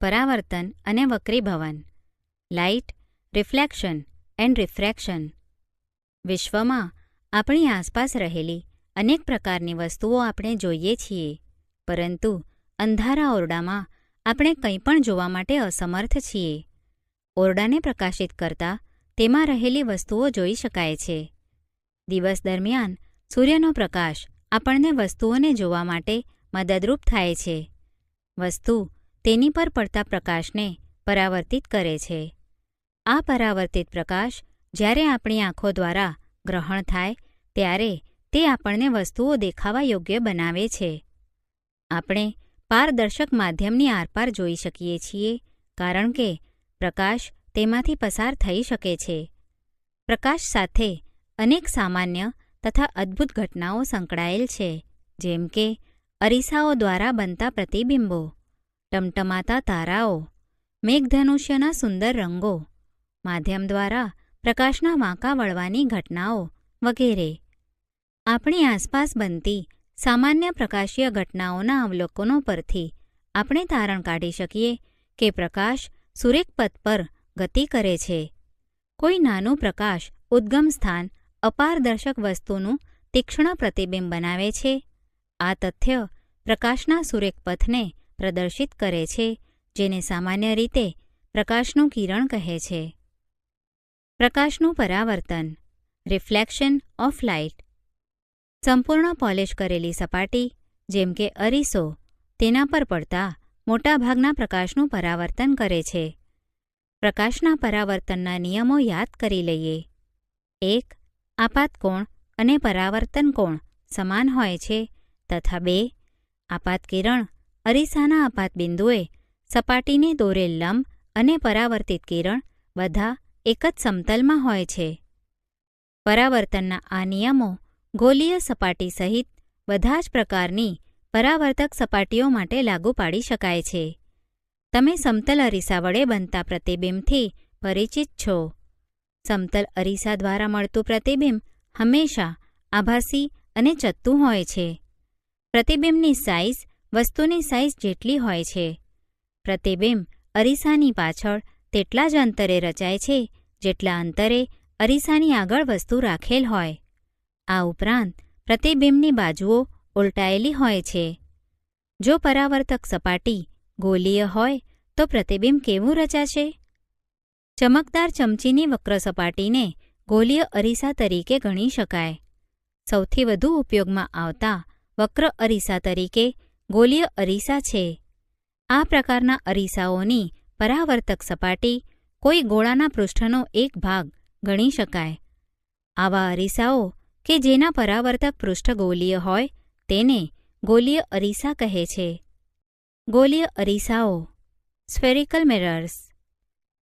પરાવર્તન અને વક્રીભવન, light, reflection and refraction. વિશ્વમાં આપણી આસપાસ રહેલી અનેક પ્રકારની વસ્તુઓ આપણે જોઈએ છીએ, પરંતુ અંધારા ઓરડામાં આપણે કંઈ પણ જોવા માટે અસમર્થ છીએ. ઓરડાને પ્રકાશિત કરતા તેમાં રહેલી વસ્તુઓ જોઈ શકાય છે. દિવસ દરમિયાન સૂર્યનો પ્રકાશ આપણને વસ્તુઓને જોવા માટે મદદરૂપ થાય છે. વસ્તુ તેની પર પડતા પ્રકાશને પરાવર્તિત કરે છે. આ પરાવર્તિત પ્રકાશ જ્યારે આપણી આંખો દ્વારા ગ્રહણ થાય ત્યારે તે આપણને વસ્તુઓ દેખાવા યોગ્ય બનાવે છે. આપણે પારદર્શક માધ્યમની આરપાર જોઈ શકીએ છીએ કારણ કે પ્રકાશ તેમાંથી પસાર થઈ શકે છે. પ્રકાશ સાથે અનેક સામાન્ય તથા અદ્ભુત ઘટનાઓ સંકળાયેલ છે, જેમ કે અરીસાઓ દ્વારા બનતા પ્રતિબિંબો, ટમટમાતા તારાઓ, મેઘધનુષ્યના સુંદર રંગો, માધ્યમ દ્વારા પ્રકાશના વાંકા વળવાની ઘટનાઓ વગેરે. આપણી આસપાસ બનતી સામાન્ય પ્રકાશીય ઘટનાઓના અવલોકનો પરથી આપણે તારણ કાઢી શકીએ કે પ્રકાશ સુરેખપથ પર ગતિ કરે છે. કોઈ નાનું પ્રકાશ ઉદ્ગમ સ્થાન અપારદર્શક વસ્તુનું તીક્ષ્ણ પ્રતિબિંબ બનાવે છે. આ તથ્ય પ્રકાશના સુરેખપથને પ્રદર્શિત કરે છે, જેને સામાન્ય રીતે પ્રકાશનું કિરણ કહે છે. પ્રકાશનું પરાવર્તન, રિફ્લેક્શન ઓફ લાઇટ. સંપૂર્ણ પોલિશ કરેલી સપાટી જેમ કે અરીસો તેના પર પડતા મોટાભાગના પ્રકાશનું પરાવર્તન કરે છે. પ્રકાશના પરાવર્તનના નિયમો યાદ કરી લઈએ. 1. આપાત કોણ અને પરાવર્તન કોણ સમાન હોય છે તથા 2. આપાત કિરણ અરીસાના આપાત બિંદુએ સપાટીને દોરેલ લંબ અને પરાવર્તિત કિરણ બધા એક જ સમતલમાં હોય છે. પરાવર્તનના આ નિયમો ગોલીય સપાટી સહિત બધા જ પ્રકારની પરાવર્તક સપાટીઓ માટે લાગુ પાડી શકાય છે. તમે સમતલ અરીસા વડે બનતા પ્રતિબિંબથી પરિચિત છો. સમતલ અરીસા દ્વારા મળતું પ્રતિબિંબ હંમેશા આભાસી અને ચત્તું હોય છે. પ્રતિબિંબની સાઇઝ વસ્તુની સાઇઝ જેટલી હોય છે. પ્રતિબિંબ અરીસાની પાછળ તેટલા જ અંતરે રચાય છે જેટલા અંતરે અરીસાની આગળ વસ્તુ રાખેલ હોય. આ ઉપરાંત પ્રતિબિંબની બાજુઓ ઉલટાયેલી હોય છે. જો પરાવર્તક સપાટી ગોલીય હોય તો પ્રતિબિંબ કેવું રચાશે? ચમકદાર ચમચીની વક્ર સપાટીને ગોલીય અરીસા તરીકે ગણી શકાય. સૌથી વધુ ઉપયોગમાં આવતા વક્ર અરીસા તરીકે ગોલીય અરીસા છે. આ પ્રકારના અરીસાઓની પરાવર્તક સપાટી કોઈ ગોળાના પૃષ્ઠનો એક ભાગ ગણી શકાય. આવા અરીસાઓ કે જેના પરાવર્તક પૃષ્ઠ ગોલીય હોય તેને ગોલીય અરીસા કહે છે. ગોલીય અરીસાઓ, સ્ફેરિકલ મિરર્સ.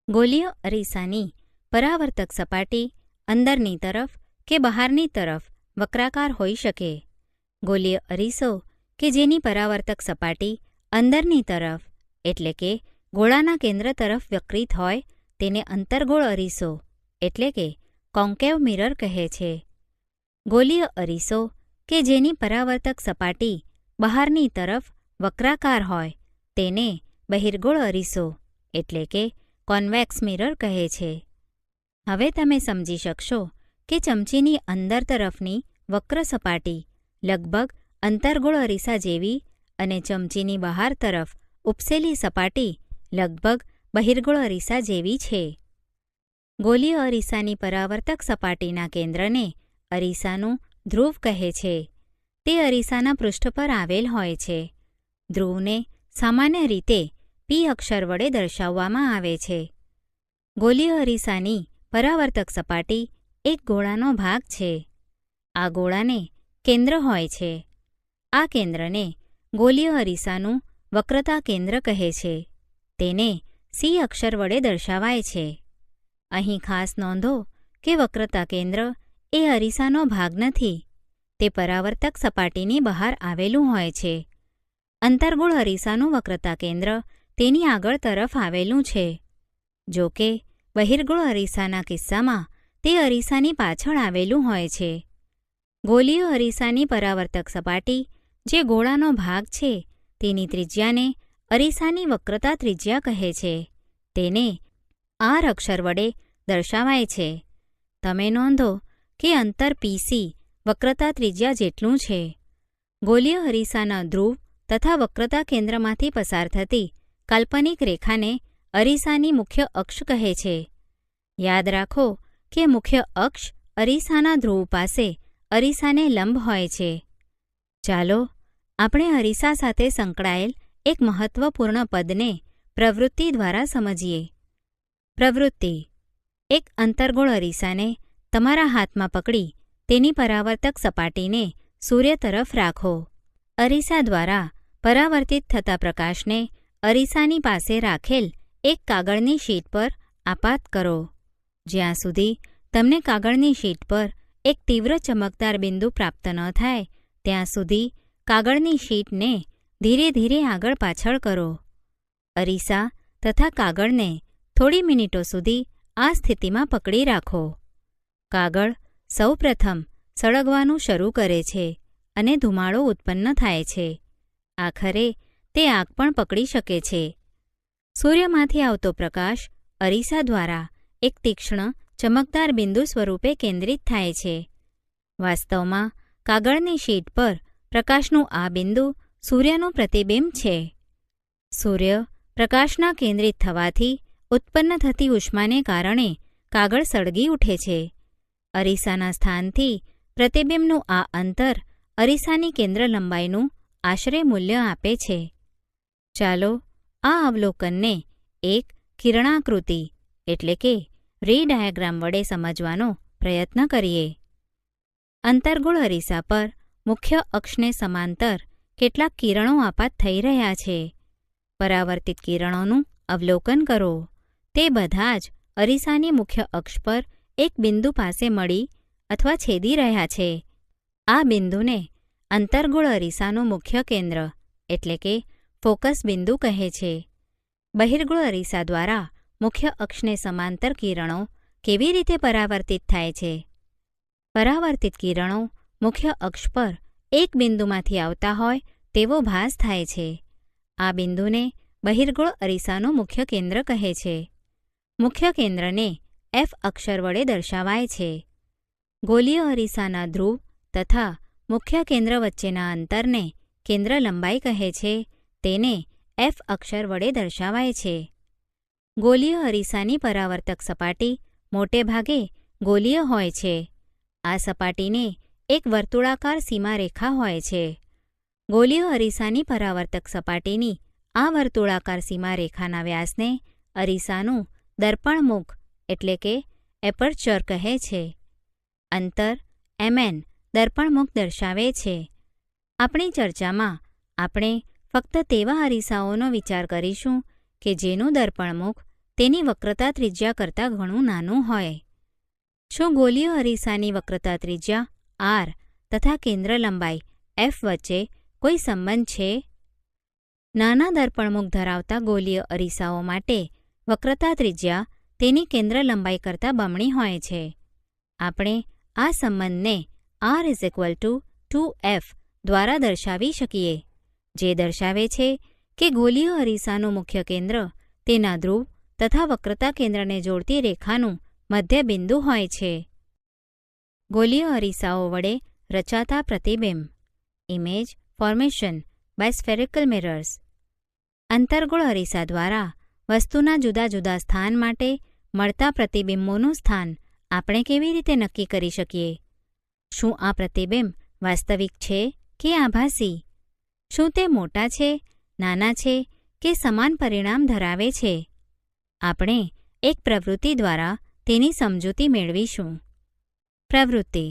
ગોલીય અરીસાની પરાવર્તક સપાટી અંદરની તરફ કે બહારની તરફ વક્રાકાર હોઈ શકે. ગોલીય અરીસો કે જેની પરાવર્તક સપાટી અંદરની તરફ એટલે કે ગોળાના કેન્દ્ર તરફ વક્રિત હોય તેને અંતર્ગોળ અરીસો એટલે કે કોન્કેવ મિરર કહે છે. ગોલીય અરીસો કે જેની પરાવર્તક સપાટી બહારની તરફ વક્રાકાર હોય તેને બહિર્ગોળ અરીસો એટલે કે કોન્વેક્સ મિરર કહે છે. હવે તમે સમજી શકશો કે ચમચીની અંદર તરફની વક્ર સપાટી લગભગ અંતર્ગોળ અરીસા જેવી અને ચમચીની બહાર તરફ ઉપસેલી સપાટી લગભગ બહિર્ગોળ અરીસા જેવી છે. ગોલીય અરીસાની પરાવર્તક સપાટીના કેન્દ્રને અરીસાનું ધ્રુવ કહે છે. તે અરીસાના પૃષ્ઠ પર આવેલ હોય છે. ધ્રુવને સામાન્ય રીતે પી અક્ષર વડે દર્શાવવામાં આવે છે. ગોલીય અરીસાની પરાવર્તક સપાટી એક ગોળાનો ભાગ છે. આ ગોળાને કેન્દ્ર હોય છે. આ કેન્દ્રને ગોલીય અરીસાનું વક્રતા કેન્દ્ર કહે છે. તેને સી અક્ષર વડે દર્શાવાય છે. અહીં ખાસ નોંધો કે વક્રતા કેન્દ્ર એ અરીસાનો ભાગ નથી. તે પરાવર્તક સપાટીની બહાર આવેલું હોય છે. અંતર્ગોળ અરીસાનું વક્રતા કેન્દ્ર તેની આગળ તરફ આવેલું છે. જો કે બહિર્ગોળ અરીસાના કિસ્સામાં તે અરીસાની પાછળ આવેલું હોય છે. ગોલીય અરીસાની પરાવર્તક સપાટી જે ગોળાનો ભાગ છે તેની ત્રિજ્યાને અરીસાની વક્રતા ત્રિજ્યા કહે છે. તેને આર અક્ષર વડે દર્શાવાય છે. તમે નોંધો કે અંતર PC વક્રતા ત્રિજ્યા જેટલું છે. ગોલીય અરીસાના ધ્રુવ તથા વક્રતા કેન્દ્રમાંથી પસાર થતી કાલ્પનિક રેખાને અરીસાની મુખ્ય અક્ષ કહે છે. યાદ રાખો કે મુખ્ય અક્ષ અરીસાના ધ્રુવ પાસે અરીસાને લંબ હોય છે. ચાલો આપણે અરીસા સાથે સંકળાયેલ એક મહત્વપૂર્ણ પદને પ્રવૃત્તિ દ્વારા સમજીએ. પ્રવૃત્તિ: એક અંતર્ગોળ અરીસાને તમારા હાથમાં પકડી તેની પરાવર્તક સપાટીને સૂર્ય તરફ રાખો. અરીસા દ્વારા પરાવર્તિત થતા પ્રકાશને અરીસાની પાસે રાખેલ એક કાગળની શીટ પર આપાત કરો. જ્યાં સુધી તમને કાગળની શીટ પર એક તીવ્ર ચમકદાર બિંદુ પ્રાપ્ત ન થાય ત્યાં સુધી કાગળની શીટને ધીરે ધીરે આગળ પાછળ કરો. અરીસા તથા કાગળને થોડી મિનિટો સુધી આ સ્થિતિમાં પકડી રાખો. કાગળ સૌપ્રથમ સળગવાનું શરૂ કરે છે અને ધુમાડો ઉત્પન્ન થાય છે. આખરે તે આગ પણ પકડી શકે છે. સૂર્યમાંથી આવતો પ્રકાશ અરીસા દ્વારા એક તીક્ષ્ણ ચમકદાર બિંદુ સ્વરૂપે કેન્દ્રિત થાય છે. વાસ્તવમાં કાગળની શીટ પર પ્રકાશનું આ બિંદુ સૂર્યનું પ્રતિબિંબ છે. સૂર્ય પ્રકાશના કેન્દ્રિત થવાથી ઉત્પન્ન થતી ઉષ્માને કારણે કાગળ સળગી ઉઠે છે. અરીસાના સ્થાનથી પ્રતિબિંબનું આ અંતર અરીસાની કેન્દ્ર લંબાઈનું આશરે મૂલ્ય આપે છે. ચાલો આ અવલોકનને એક કિરણાકૃતિ એટલે કે રે ડાયાગ્રામ વડે સમજવાનો પ્રયત્ન કરીએ. અંતર્ગોળ અરીસા પર મુખ્ય અક્ષને સમાંતર કેટલાક કિરણો આપાત થઈ રહ્યા છે. પરાવર્તિત કિરણોનું અવલોકન કરો. તે બધા જ અરીસાની મુખ્ય અક્ષ પર એક બિંદુ પાસે મળી અથવા છેદી રહ્યા છે. આ બિંદુને અંતર્ગોળ અરીસાનું મુખ્ય કેન્દ્ર એટલે કે ફોકસ બિંદુ કહે છે. બહિર્ગોળ અરીસા દ્વારા મુખ્ય અક્ષને સમાંતર કિરણો કેવી રીતે પરાવર્તિત થાય છે? પરાવર્તિત કિરણો મુખ્ય અક્ષ પર એક બિંદુમાંથી આવતા હોય તેવો ભાસ થાય છે. આ બિંદુને બહિર્ગોળ અરીસાનું મુખ્ય કેન્દ્ર કહે છે. મુખ્ય કેન્દ્રને F અક્ષર વડે દર્શાવાય છે. ગોલીય અરીસાના ધ્રુવ તથા મુખ્ય કેન્દ્ર વચ્ચેના અંતરને કેન્દ્ર લંબાઈ કહે છે. તેને F અક્ષર વડે દર્શાવાય છે. ગોલીય અરીસાની પરાવર્તક સપાટી મોટે ભાગે ગોલીય હોય છે. આ સપાટીને એક વર્તુળાકાર સીમારેખા હોય છે. ગોલીય અરીસાની પરાવર્તક સપાટીની આ વર્તુળાકાર સીમારેખાના વ્યાસને અરીસાનું દર્પણમુખ એટલે કે એપર્ચર કહે છે. અંતર mn દર્પણમુખ દર્શાવે છે. આપણી ચર્ચામાં આપણે ફક્ત તેવા અરીસાઓનો વિચાર કરીશું કે જેનું દર્પણમુખ તેની વક્રતા ત્રિજ્યા કરતાં ઘણું નાનું હોય. શું ગોલીય અરીસાની વક્રતા ત્રિજ્યા r તથા કેન્દ્ર લંબાઈ f વચ્ચે કોઈ સંબંધ છે? નાના દર્પણમુખ ધરાવતા ગોલીય અરીસાઓ માટે વક્રતા ત્રિજ્યા તેની કેન્દ્ર લંબાઈ કરતાં બમણી હોય છે. આપણે આ સંબંધને r=2f દ્વારા દર્શાવી શકીએ, જે દર્શાવે છે કે ગોલીય અરીસાનું મુખ્ય કેન્દ્ર તેના ધ્રુવ તથા વક્રતા કેન્દ્રને જોડતી રેખાનું મધ્ય બિંદુ હોય છે. ગોલીય અરીસાઓ વડે રચાતા પ્રતિબિંબ image formation by spherical mirrors. અંતર્ગોળ અરીસા દ્વારા વસ્તુના જુદા જુદા સ્થાન માટે મળતા પ્રતિબિંબોનું સ્થાન આપણે કેવી રીતે નક્કી કરી શકીએ? શું આ પ્રતિબિંબ વાસ્તવિક છે કે આભાસી? શું તે મોટા છે, નાના છે કે સમાન પરિણામ ધરાવે છે? આપણે એક પ્રવૃત્તિ દ્વારા તેની સમજૂતી મેળવીશું. પ્રવૃત્તિ: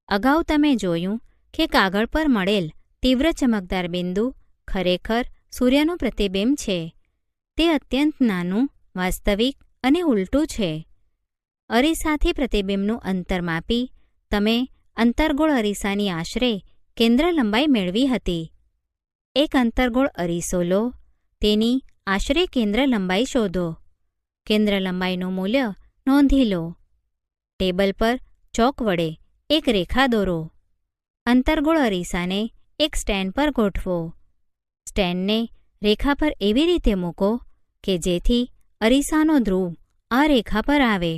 અગાઉ તમે જોયું કે કાગળ પર મળેલ તીવ્ર ચમકદાર બિંદુ ખરેખર સૂર્યનું પ્રતિબિંબ છે. તે અત્યંત નાનું, વાસ્તવિક અને ઉલટું છે. અરીસાથી પ્રતિબિંબનું અંતર માપી તમે અંતર્ગોળ અરીસાની આશરે કેન્દ્ર લંબાઈ મેળવી હતી. એક અંતર્ગોળ અરીસો લો, તેની આશરે કેન્દ્ર લંબાઈ શોધો. કેન્દ્ર લંબાઈનું મૂલ્ય નોંધી લો. ટેબલ પર ચોક વડે એક રેખા દોરો. અંતર્ગોળ અરીસાને એક સ્ટેન્ડ પર ગોઠવો. સ્ટેન્ડને રેખા પર એવી રીતે મૂકો કે જેથી અરીસાનો ધ્રુવ આ રેખા પર આવે.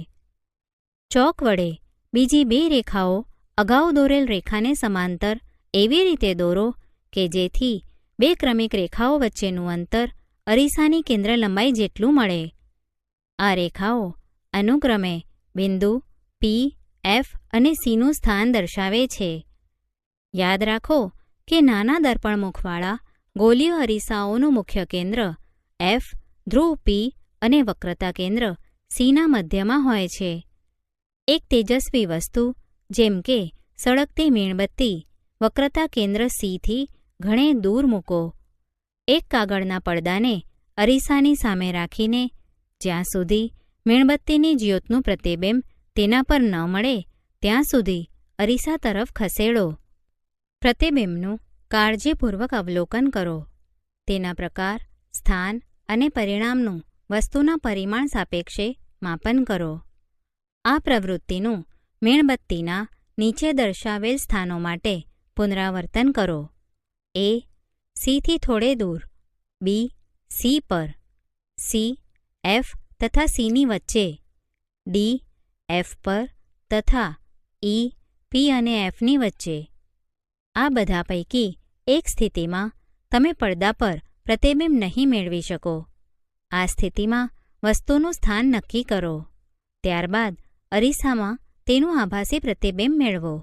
ચોક વડે બીજી 2 રેખાઓ અગાઉ દોરેલ રેખાને સમાંતર એવી રીતે દોરો કે જેથી 2 ક્રમિક રેખાઓ વચ્ચેનું અંતર અરીસાની કેન્દ્ર લંબાઈ જેટલું મળે. આ રેખાઓ અનુક્રમે બિંદુ P, F અને C નું સ્થાન દર્શાવે છે. યાદ રાખો કે નાના દર્પણમુખવાળા ગોલીય અરીસાઓનું મુખ્ય કેન્દ્ર F, ધ્રુવ P અને વક્રતા કેન્દ્ર C ના મધ્યમાં હોય છે. એક તેજસ્વી વસ્તુ જેમ કે સળગતી મીણબત્તી વક્રતા કેન્દ્ર C થી ઘણે દૂર મૂકો. એક કાગળના પડદાને અરીસાની સામે રાખીને જ્યાં સુધી મીણબત્તીની જ્યોતનું પ્રતિબિંબ તેના પર ન મળે ત્યાં સુધી અરીસા તરફ ખસેડો. પ્રતિબિંબનું કાળજીપૂર્વક અવલોકન કરો. તેના પ્રકાર, સ્થાન અને પરિણામનું વસ્તુના પરિમાણ સાપેક્ષે માપન કરો. આ પ્રવૃત્તિનું મીણબત્તીના નીચે દર્શાવેલ સ્થાનો માટે પુનરાવર્તન કરો. A, C થી થોડે દૂર, B, C પર, C, F તથા C ની વચ્ચે, D, F પર તથા E, P અને F ની વચ્ચે. આ બધા પૈકી એક સ્થિતિમાં તમે પડદા પર પ્રતિબિંબ નહીં મેળવી શકો. આ સ્થિતિમાં વસ્તુનું સ્થાન નક્કી કરો. ત્યારબાદ અરીસામાં તેનું આભાસી પ્રતિબિંબ મેળવો.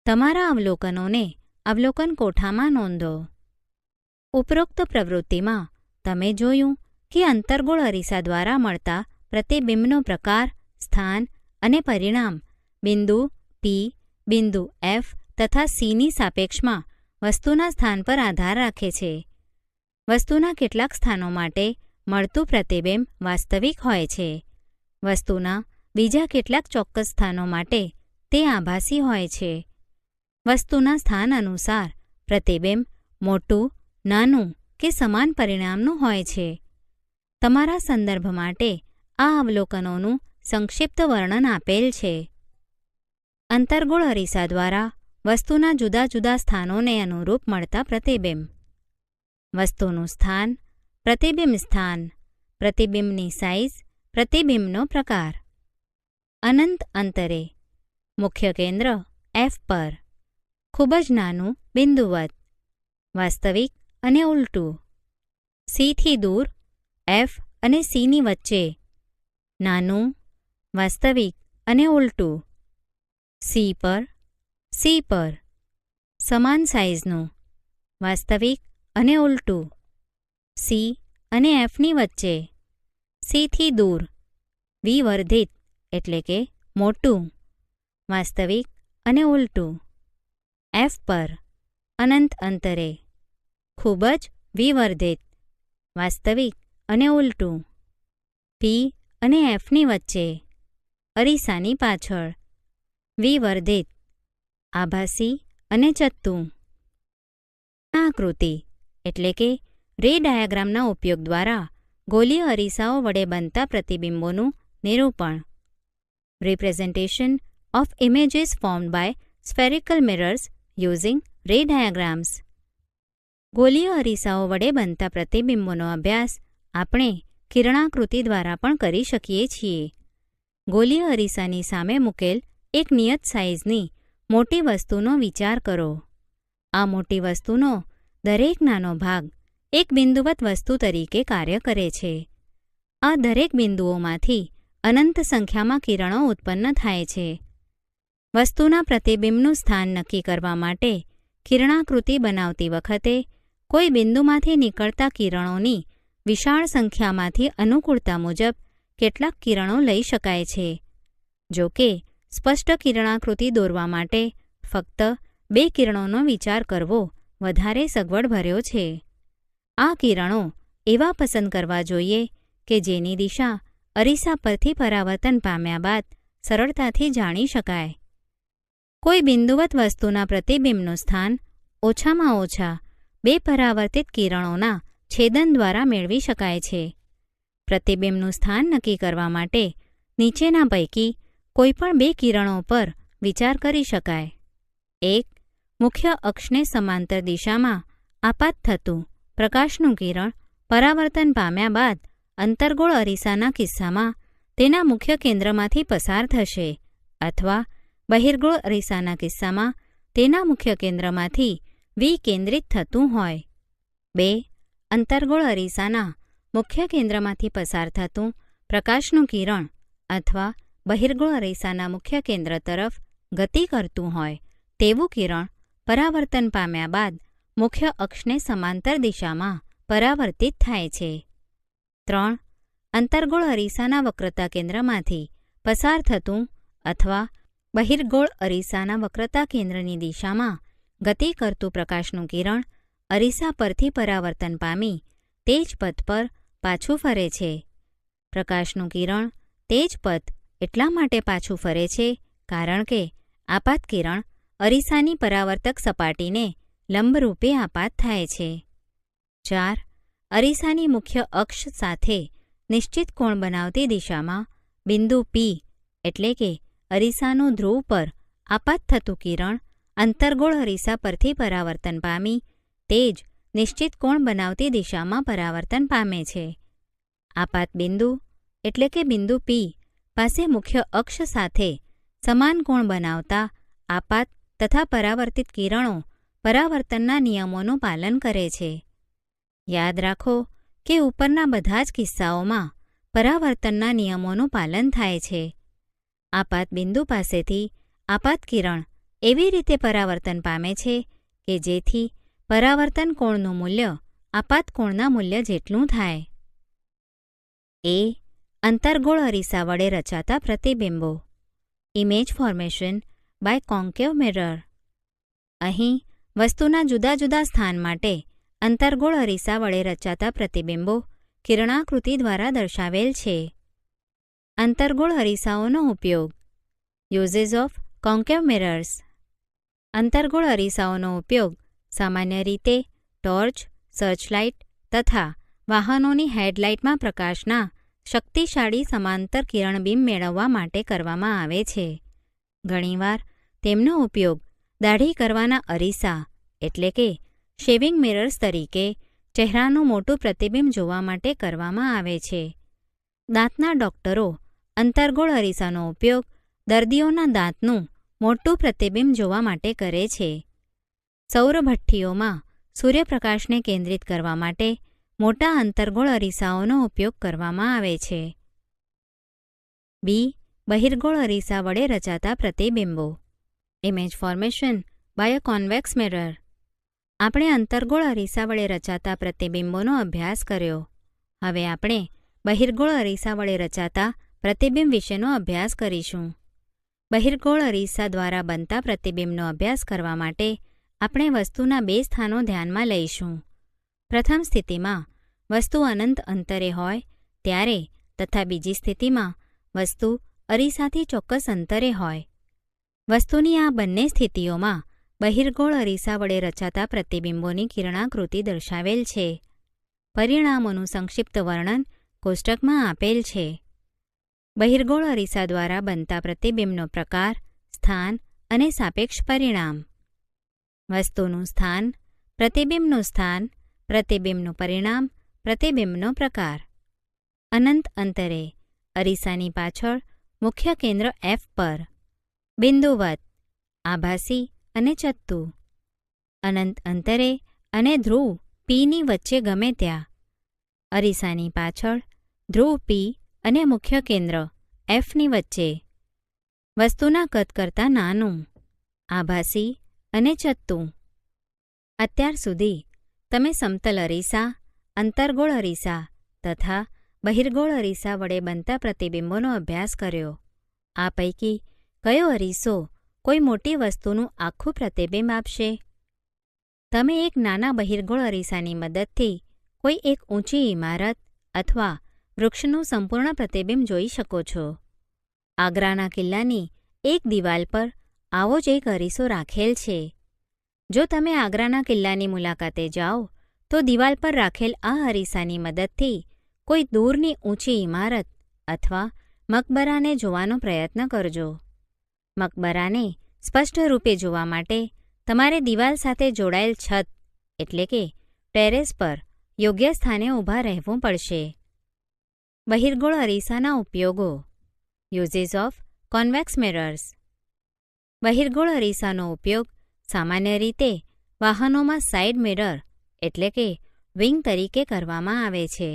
તમારા અવલોકનોને અવલોકન કોઠામાં નોંધો. ઉપરોક્ત પ્રવૃત્તિમાં તમે જોયું કે અંતર્ગોળ અરીસા દ્વારા મળતા પ્રતિબિંબનો પ્રકાર, સ્થાન અને પરિણામ બિંદુ P, બિંદુ F તથા C ની સાપેક્ષમાં વસ્તુના સ્થાન પર આધાર રાખે છે. વસ્તુના કેટલાક સ્થાનો માટે મળતું પ્રતિબિંબ વાસ્તવિક હોય છે. વસ્તુના બીજા કેટલાક ચોક્કસ સ્થાનો માટે તે આભાસી હોય છે. વસ્તુના સ્થાન અનુસાર પ્રતિબિંબ મોટું, નાનું કે સમાન પરિણામનું હોય છે. તમારા સંદર્ભ માટે આ અવલોકનોનું સંક્ષિપ્ત વર્ણન આપેલ છે. અંતર્ગોળ અરીસા દ્વારા વસ્તુના જુદા જુદા સ્થાનોને અનુરૂપ મળતા પ્રતિબિંબ. વસ્તુનું સ્થાન, પ્રતિબિંબ સ્થાન, પ્રતિબિંબની સાઇઝ, પ્રતિબિંબનો પ્રકાર. અનંત અંતરે, મુખ્ય કેન્દ્ર F પર, ખૂબ જ નાનું બિંદુવત, વાસ્તવિક અને ઉલટું. C થી દૂર, F અને C ની વચ્ચે, નાનું, વાસ્તવિક અને ઉલટું. C પર, સમાન સાઇઝનું, વાસ્તવિક અને ઉલટું. C અને F ની વચ્ચે, C થી દૂર, વિવર્ધિત એટલે કે મોટું, વાસ્તવિક અને ઉલટું. F પર, અનંત અંતરે, ખૂબ જ વિવર્ધિત, વાસ્તવિક અને ઉલટું. P અને F ની વચ્ચે, અરીસાની પાછળ, વિવર્ધિત, આભાસી અને ચત્તું. આકૃતિ એટલે કે રે ડાયાગ્રામના ઉપયોગ દ્વારા ગોલીય અરીસાઓ વડે બનતા પ્રતિબિંબોનું નિરૂપણ. Representation of images formed by spherical mirrors using ray diagrams. ગોલીય અરીસાઓ વડે બનતા પ્રતિબિંબોનો અભ્યાસ આપણે કિરણાકૃતિ દ્વારા પણ કરી શકીએ છીએ. ગોલીય અરીસાની સામે મૂકેલ એક નિયત સાઇઝની મોટી વસ્તુનો વિચાર કરો. આ મોટી વસ્તુનો દરેક નાનો ભાગ એક બિંદુવત વસ્તુ તરીકે કાર્ય કરે છે. આ દરેક બિંદુઓમાંથી અનંત સંખ્યામાં કિરણો ઉત્પન્ન થાય છે. વસ્તુના પ્રતિબિંબનું સ્થાન નક્કી કરવા માટે કિરણાકૃતિ બનાવતી વખતે કોઈ બિંદુમાંથી નીકળતા કિરણોની વિશાળ સંખ્યામાંથી અનુકૂળતા મુજબ કેટલાક કિરણો લઈ શકાય છે. જો કે સ્પષ્ટ કિરણાકૃતિ દોરવા માટે ફક્ત 2 કિરણોનો વિચાર કરવો વધારે સગવડભર્યો છે. આ કિરણો એવા પસંદ કરવા જોઈએ કે જેની દિશા અરીસા પરથી પરાવર્તન પામ્યા બાદ સરળતાથી જાણી શકાય. કોઈ બિંદુવત વસ્તુના પ્રતિબિંબનું સ્થાન ઓછામાં ઓછા 2 પરાવર્તિત કિરણોના છેદન દ્વારા મેળવી શકાય છે. પ્રતિબિંબનું સ્થાન નક્કી કરવા માટે નીચેના પૈકી કોઈપણ 2 કિરણો પર વિચાર કરી શકાય. 1. મુખ્ય અક્ષને સમાંતર દિશામાં આપાત થતું પ્રકાશનું કિરણ પરાવર્તન પામ્યા બાદ અંતર્ગોળ અરીસાના કિસ્સામાં તેના મુખ્ય કેન્દ્રમાંથી પસાર થશે અથવા બહિર્ગોળ અરીસાના કિસ્સામાં તેના મુખ્ય કેન્દ્રમાંથી વિકેન્દ્રિત થતું હોય. 2. અંતર્ગોળ અરીસાના મુખ્ય કેન્દ્રમાંથી પસાર થતું પ્રકાશનું કિરણ અથવા બહિર્ગોળ અરીસાના મુખ્ય કેન્દ્ર તરફ ગતિ કરતું હોય તેવું કિરણ પરાવર્તન પામ્યા બાદ મુખ્ય અક્ષને સમાંતર દિશામાં પરાવર્તિત થાય છે. 3. અંતર્ગોળ અરીસાના વક્રતા કેન્દ્રમાંથી પસાર થતું અથવા બહિર્ગોળ અરીસાના વક્રતા કેન્દ્રની દિશામાં ગતિ કરતું પ્રકાશનું કિરણ અરીસા પરથી પરાવર્તન પામી તે જ પથ પર પાછું ફરે છે. પ્રકાશનું કિરણ તે જ પથ એટલા માટે પાછું ફરે છે કારણ કે આપાત કિરણ અરીસાની પરાવર્તક સપાટીને લંબરૂપે આપાત થાય છે. 4. અરીસાની મુખ્ય અક્ષ સાથે નિશ્ચિત કોણ બનાવતી દિશામાં બિંદુ P એટલે કે અરીસાનું ધ્રુવ પર આપાત થતું કિરણ અંતર્ગોળ અરીસા પરથી પરાવર્તન પામી તે જ નિશ્ચિત કોણ બનાવતી દિશામાં પરાવર્તન પામે છે. આપાત બિંદુ એટલે કે બિંદુ P પાસે મુખ્ય અક્ષ સાથે સમાન કોણ બનાવતા આપાત તથા પરાવર્તિત કિરણો પરાવર્તનના નિયમોનું પાલન કરે છે. યાદ રાખો કે ઉપરના બધા જ કિસ્સાઓમાં પરાવર્તનના નિયમોનું પાલન થાય છે. આપાત બિંદુ પાસેથી આપાત કિરણ એવી રીતે પરાવર્તન પામે છે કે જેથી પરાવર્તન કોણનું મૂલ્ય આપાત કોણના મૂલ્ય જેટલું થાય. એ. અંતર્ગોળ અરીસા વડે રચાતા પ્રતિબિંબો. Image formation by concave mirror. અહીં વસ્તુના જુદા જુદા સ્થાન માટે અંતર્ગોળ અરીસા વડે રચાતા પ્રતિબિંબો કિરણાકૃતિ દ્વારા દર્શાવેલ છે. અંતર્ગોળ અરીસાઓનો ઉપયોગ. Uses of concave mirrors. અંતર્ગોળ અરીસાઓનો ઉપયોગ સામાન્ય રીતે ટોર્ચ, સર્ચલાઇટ તથા વાહનોની હેડલાઇટમાં પ્રકાશના શક્તિશાળી સમાંતર કિરણબીમ મેળવવા માટે કરવામાં આવે છે. ઘણીવાર તેમનો ઉપયોગ દાઢી કરવાના અરીસા એટલે કે શેવિંગ મિરર્સ તરીકે ચહેરાનું મોટું પ્રતિબિંબ જોવા માટે કરવામાં આવે છે. દાંતના ડોક્ટરો અંતર્ગોળ અરીસાનો ઉપયોગ દર્દીઓના દાંતનું મોટું પ્રતિબિંબ જોવા માટે કરે છે. સૌરભઠ્ઠીઓમાં સૂર્યપ્રકાશને કેન્દ્રિત કરવા માટે મોટા અંતર્ગોળ અરીસાઓનો ઉપયોગ કરવામાં આવે છે. બી. બહિર્ગોળ અરીસા વડે રચાતા પ્રતિબિંબો. Image formation by a convex mirror. આપણે અંતર્ગોળ અરીસા વડે રચાતા પ્રતિબિંબોનો અભ્યાસ કર્યો. હવે આપણે બહિર્ગોળ અરીસા વડે રચાતા પ્રતિબિંબ વિશેનો અભ્યાસ કરીશું. બહિર્ગોળ અરીસા દ્વારા બનતા પ્રતિબિંબનો અભ્યાસ કરવા માટે આપણે વસ્તુના 2 સ્થાનો ધ્યાનમાં લઈશું. પ્રથમ સ્થિતિમાં વસ્તુ અનંત અંતરે હોય ત્યારે તથા બીજી સ્થિતિમાં વસ્તુ અરીસાથી ચોક્કસ અંતરે હોય. વસ્તુની આ બંને સ્થિતિઓમાં બહિર્ગોળ અરીસા વડે રચાતા પ્રતિબિંબોની કિરણાકૃતિ દર્શાવેલ છે. પરિણામોનું સંક્ષિપ્ત વર્ણન કોષ્ટકમાં આપેલ છે. બહિર્ગોળ અરીસા દ્વારા બનતા પ્રતિબિંબનો પ્રકાર, સ્થાન અને સાપેક્ષ પરિણામ. વસ્તુનું સ્થાન, પ્રતિબિંબનું સ્થાન, પ્રતિબિંબનું પરિણામ, પ્રતિબિંબનો પ્રકાર. અનંત અંતરે અરીસાની પાછળ મુખ્ય કેન્દ્ર F પર બિંદુવત, આભાસી અને ચત્તુ. અનંત અંતરે અને ધ્રુવ Pની વચ્ચે ગમે ત્યાં. અરીસાની પાછળ ધ્રુવ P અને મુખ્ય કેન્દ્ર Fની વચ્ચે. વસ્તુના કદ કરતાં નાનું, આભાસી અને ચત્તુ. અત્યાર સુધી તમે સમતલ અરીસા, અંતર્ગોળ અરીસા તથા બહિર્ગોળ અરીસા વડે બનતા પ્રતિબિંબોનો અભ્યાસ કર્યો. આ પૈકી કયો અરીસો કોઈ મોટી વસ્તુનું આખું પ્રતિબિંબ આપશે? તમે એક નાના બહિર્ગોળ અરીસાની મદદથી કોઈ એક ઊંચી ઇમારત અથવા વૃક્ષનું સંપૂર્ણ પ્રતિબિંબ જોઈ શકો છો. આગ્રાના કિલ્લાની એક દિવાલ પર આવો જ એક અરીસો રાખેલ છે. જો તમે આગ્રાના કિલ્લાની મુલાકાતે જાઓ તો દિવાલ પર રાખેલ આ અરીસાની મદદથી કોઈ દૂરની ઊંચી ઇમારત અથવા મકબરાને જોવાનો પ્રયત્ન કરજો. મકબરાને સ્પષ્ટ રૂપે જોવા માટે તમારે દિવાલ સાથે જોડાયેલ છત એટલે કે ટેરેસ પર યોગ્ય સ્થાને ઊભા રહેવું પડશે. બહિર્ગોળ અરીસાના ઉપયોગો. Uses of convex mirrors. બહિર્ગોળ અરીસાનો ઉપયોગ સામાન્ય રીતે વાહનોમાં સાઇડ મિરર એટલે કે વિંગ તરીકે કરવામાં આવે છે.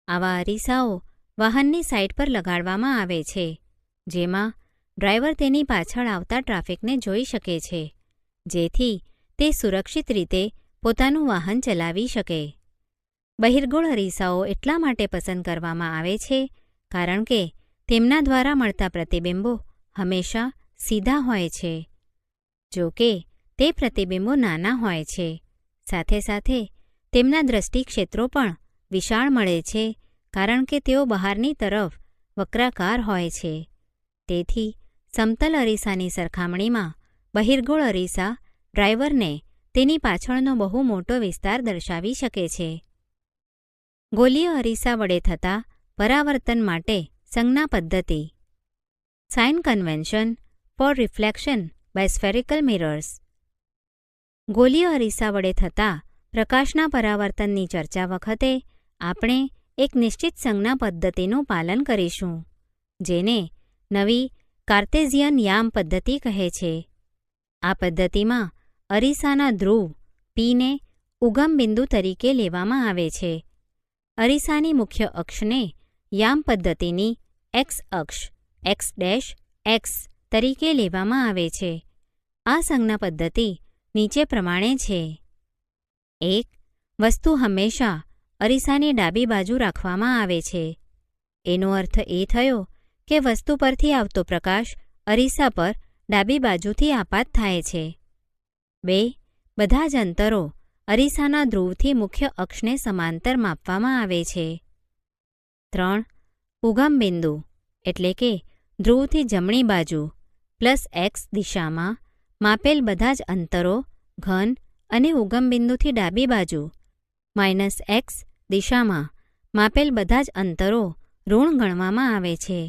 આવા અરીસાઓ વાહનની સાઇડ પર લગાડવામાં આવે છે, જેમાં ડ્રાઈવર તેની પાછળ આવતા ટ્રાફિકને જોઈ શકે છે, જેથી તે સુરક્ષિત રીતે પોતાનું વાહન ચલાવી શકે. બહિર્ગોળ અરીસાઓ એટલા માટે પસંદ કરવામાં આવે છે કારણ કે તેમના દ્વારા મળતા પ્રતિબિંબો હંમેશા સીધા હોય છે. જો કે તે પ્રતિબિંબો નાના હોય છે, સાથે સાથે તેમના દૃષ્ટિક્ષેત્રો પણ વિશાળ મળે છે કારણ કે તેઓ બહારની તરફ વક્રાકાર હોય છે. તેથી સમતલ અરીસાની સરખામણીમાં બહિર્ગોળ અરીસા ડ્રાઈવરને તેની પાછળનો બહુ મોટો વિસ્તાર દર્શાવી શકે છે. ગોલીય અરીસા વડે થતા પરાવર્તન માટે સંજ્ઞા પદ્ધતિ. Sign convention for reflection by spherical mirrors. ગોલીય અરીસા વડે થતા પ્રકાશના પરાવર્તનની ચર્ચા વખતે આપણે એક નિશ્ચિત સંજ્ઞા પદ્ધતિનું પાલન કરીશું, જેને નવી કાર્તેઝિયન યામ પદ્ધતિ કહે છે. આ પદ્ધતિમાં અરીસાના ધ્રુવ પીને ઉગમ બિંદુ તરીકે લેવામાં આવે છે. અરીસાની મુખ્ય અક્ષને યામ પદ્ધતિની એક્સ અક્ષ x' તરીકે લેવામાં આવે છે. આ સંજ્ઞા પદ્ધતિ નીચે પ્રમાણે છે. 1. વસ્તુ હંમેશા અરીસાની ડાબી બાજુ રાખવામાં આવે છે. એનો અર્થ એ થયો કે વસ્તુ પરથી આવતો પ્રકાશ અરીસા પર ડાબી બાજુથી આપાત થાય છે. 2. બધા જ અંતરો અરીસાના ધ્રુવથી મુખ્ય અક્ષને સમાંતર માપવામાં આવે છે. 3. ઉગમ બિંદુ એટલે કે ધ્રુવથી જમણી બાજુ +x દિશામાં માપેલ બધા જ અંતરો ઘન અને ઉગમ બિંદુથી ડાબી બાજુ -x દિશામાં માપેલ બધા જ અંતરો ઋણ ગણવામાં આવે છે.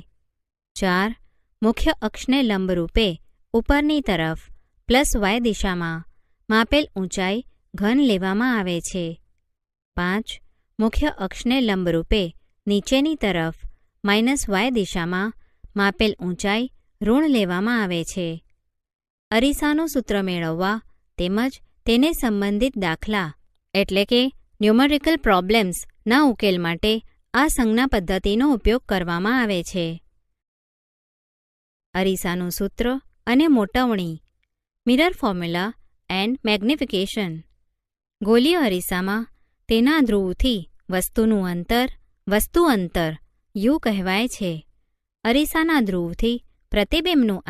4. મુખ્ય અક્ષને લંબરૂપે ઉપરની તરફ +y દિશામાં માપેલ ઊંચાઈ ઘન લેવામાં આવે છે. 5. મુખ્ય અક્ષને લંબરૂપે નીચેની તરફ -y દિશામાં માપેલ ઊંચાઈ ઋણ લેવામાં આવે છે. અરીસાનું સૂત્ર મેળવવા તેમજ તેને સંબંધિત દાખલા એટલે કે ન્યુમેરિકલ પ્રોબ્લેમ્સ ના ઉકેલ માટે આ સંજ્ઞા પદ્ધતિનો ઉપયોગ કરવામાં આવે છે. અરીસાનું સૂત્ર અને મોટવણી. Mirror formula and magnification. ગોલીય અરીસામાં તેના ધ્રુવથી વસ્તુ અંતર u કહેવાય છે. અરીસાના ધ્રુવથી પ્રતિબિંબનું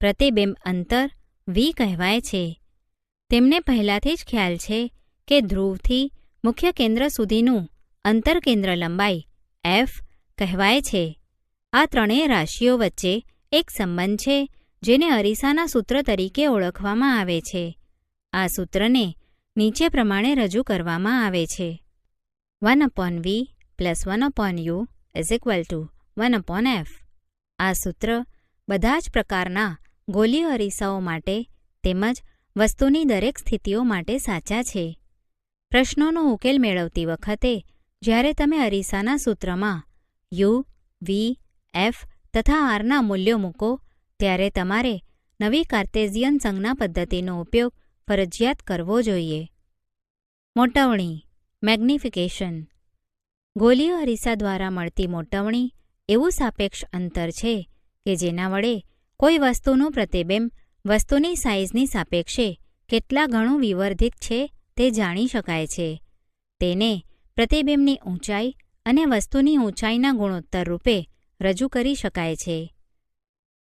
પ્રતિબિંબ અંતર v કહેવાય છે. તેમને પહેલાથી જ ખ્યાલ છે કે ધ્રુવથી મુખ્ય કેન્દ્ર સુધીનું અંતર કેન્દ્ર લંબાઈ f કહેવાય છે. આ ત્રણેય રાશિઓ વચ્ચે એક સંબંધ છે જેને અરીસાના સૂત્ર તરીકે ઓળખવામાં આવે છે. આ સૂત્રને નીચે પ્રમાણે રજૂ કરવામાં આવે છે. 1/v + 1/u = 1/f. આ સૂત્ર બધા જ પ્રકારના ગોલીય અરીસાઓ માટે તેમજ વસ્તુની દરેક સ્થિતિઓ માટે સાચા છે. પ્રશ્નોનો ઉકેલ મેળવતી વખતે જ્યારે તમે અરીસાના સૂત્રમાં u, v, f તથા r ના મૂલ્યો મૂકો ત્યારે તમારે નવી કાર્તેઝિયન સંજ્ઞા પદ્ધતિનો ઉપયોગ ફરજિયાત કરવો જોઈએ. મોટવણી મેગ્નિફિકેશન. ગોલીય અરીસા દ્વારા મળતી મોટવણી એવું સાપેક્ષ અંતર છે કે જેના વડે કોઈ વસ્તુનું પ્રતિબિંબ વસ્તુની સાઇઝની સાપેક્ષે કેટલા ઘણું વિવર્ધિત છે તે જાણી શકાય છે. તેને પ્રતિબિંબની ઊંચાઈ અને વસ્તુની ઊંચાઈના ગુણોત્તર રૂપે રજૂ કરી શકાય છે.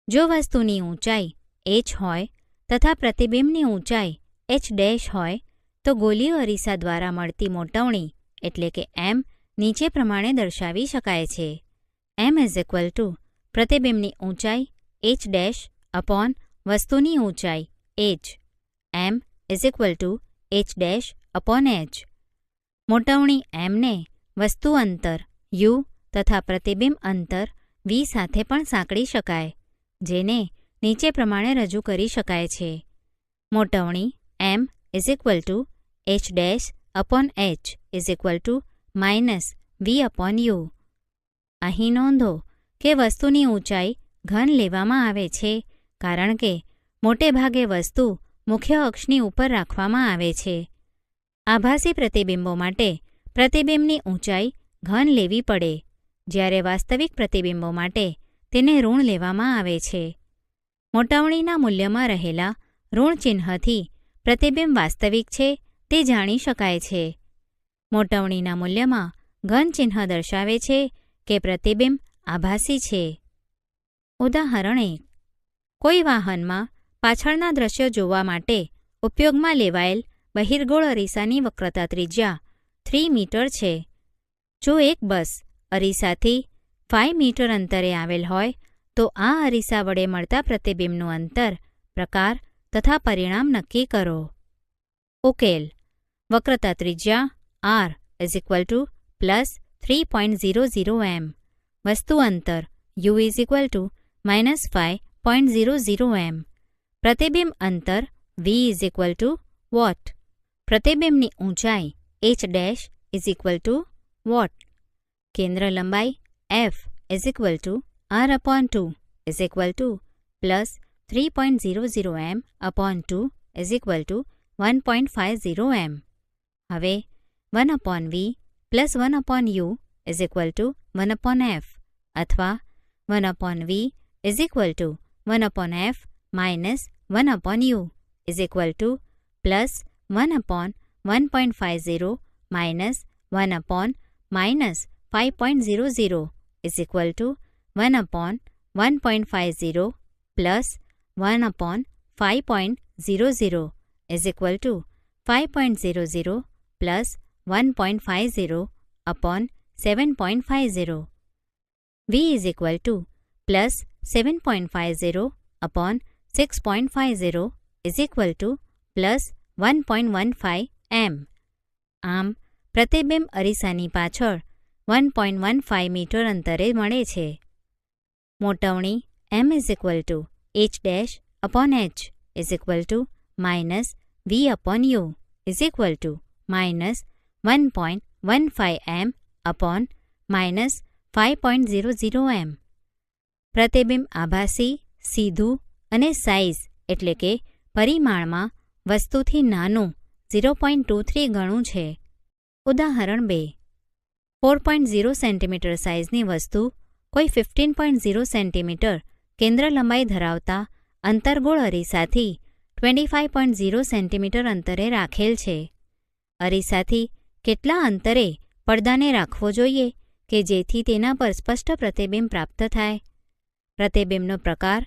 જો વસ્તુની ઊંચાઈ h હોય તથા પ્રતિબિંબની ઊંચાઈ h' હોય તો ગોલીય અરીસા દ્વારા મળતી મોટવણી એટલે કે m નીચે પ્રમાણે દર્શાવી શકાય છે. m = પ્રતિબિંબની ઊંચાઈ h' અપોન વસ્તુની ઊંચાઈ h. m = h'/h. મોટવણી m ને વસ્તુ અંતર u તથા પ્રતિબિંબ અંતર v સાથે પણ સાંકળી શકાય, જેને નીચે પ્રમાણે રજૂ કરી શકાય છે. મોટવણી m = h' upon h is equal to minus v upon u. અહીં નોંધો કે વસ્તુની ઊંચાઈ ઘન લેવામાં આવે છે કારણ કે મોટે ભાગે વસ્તુ મુખ્ય અક્ષની ઉપર રાખવામાં આવે છે. આભાસી પ્રતિબિંબો માટે પ્રતિબિંબની ઊંચાઈ ઘન લેવી પડે, જ્યારે વાસ્તવિક પ્રતિબિંબો માટે તેને ઋણ લેવામાં આવે છે. મોટવણીના મૂલ્યમાં રહેલા ઋણ ચિહ્નથી પ્રતિબિંબ વાસ્તવિક છે તે જાણી શકાય છે. મોટવણીના મૂલ્યમાં ઘન ચિહ્ન દર્શાવે છે કે પ્રતિબિંબ આભાસી છે. ઉદાહરણ 1. કોઈ વાહનમાં પાછળના દ્રશ્યો જોવા માટે ઉપયોગમાં લેવાયેલ બહિર્ગોળ અરીસાની વક્રતા ત્રિજ્યા 3 મીટર છે. જો એક બસ અરીસાથી 5 મીટર અંતરે આવેલ હોય તો આ અરીસા વડે મળતા પ્રતિબિંબનું અંતર, પ્રકાર તથા પરિણામ નક્કી કરો. ઉકેલ. વક્રતા ત્રિજ્યા r is equal to plus 3.00 m. વસ્તુ અંતર u is equal to minus 5.00 m. પ્રતિબિંબ અંતર v is equal to what. પ્રતિબિંબની ઊંચાઈ h dash is equal to what. કેન્દ્ર લંબાઈ f is equal to r upon 2 is equal to plus 3.00 m upon 2 is equal to 1.50 m. હવે 1 upon v plus 1 upon u is equal to 1 upon f અથવા 1 upon v is equal to 1 upon f minus 1 upon u is equal to plus 1 upon 1.50 minus 1 upon minus 5.00 is equal to 1 upon 1.50 plus 1 upon 5.00 is equal two 5.00 plus 1.50 upon 7.50. v is equal to plus 7.50 upon 6.50 is equal to plus 1.15 m. આમ પ્રતિબિંબ અરીસાની પાછળ 1.15 metre અંતરે મળે છે. મોટવણી m is equal two h dash upon h is equal to minus v upon u is equal to minus 1.15 m upon minus 5.00 m. પ્રતિબિંબ આભાસી, સીધું અને size એટલે કે પરિમાણમાં વસ્તુથી નાનું 0.23 ગણું છે. ઉદાહરણ 2. 4.0 સેન્ટીમીટર સાઇઝની વસ્તુ કોઈ 15.0 સેન્ટીમીટર કેન્દ્ર લંબાઈ ધરાવતા અંતર્ગોળ અરીસાથી 25.0 સેન્ટીમીટર અંતરે રાખેલ છે. અરીસાથી કેટલા અંતરે પડદાને રાખવો જોઈએ કે જેથી તેના પર સ્પષ્ટ પ્રતિબિંબ પ્રાપ્ત થાય? પ્રતિબિંબનો પ્રકાર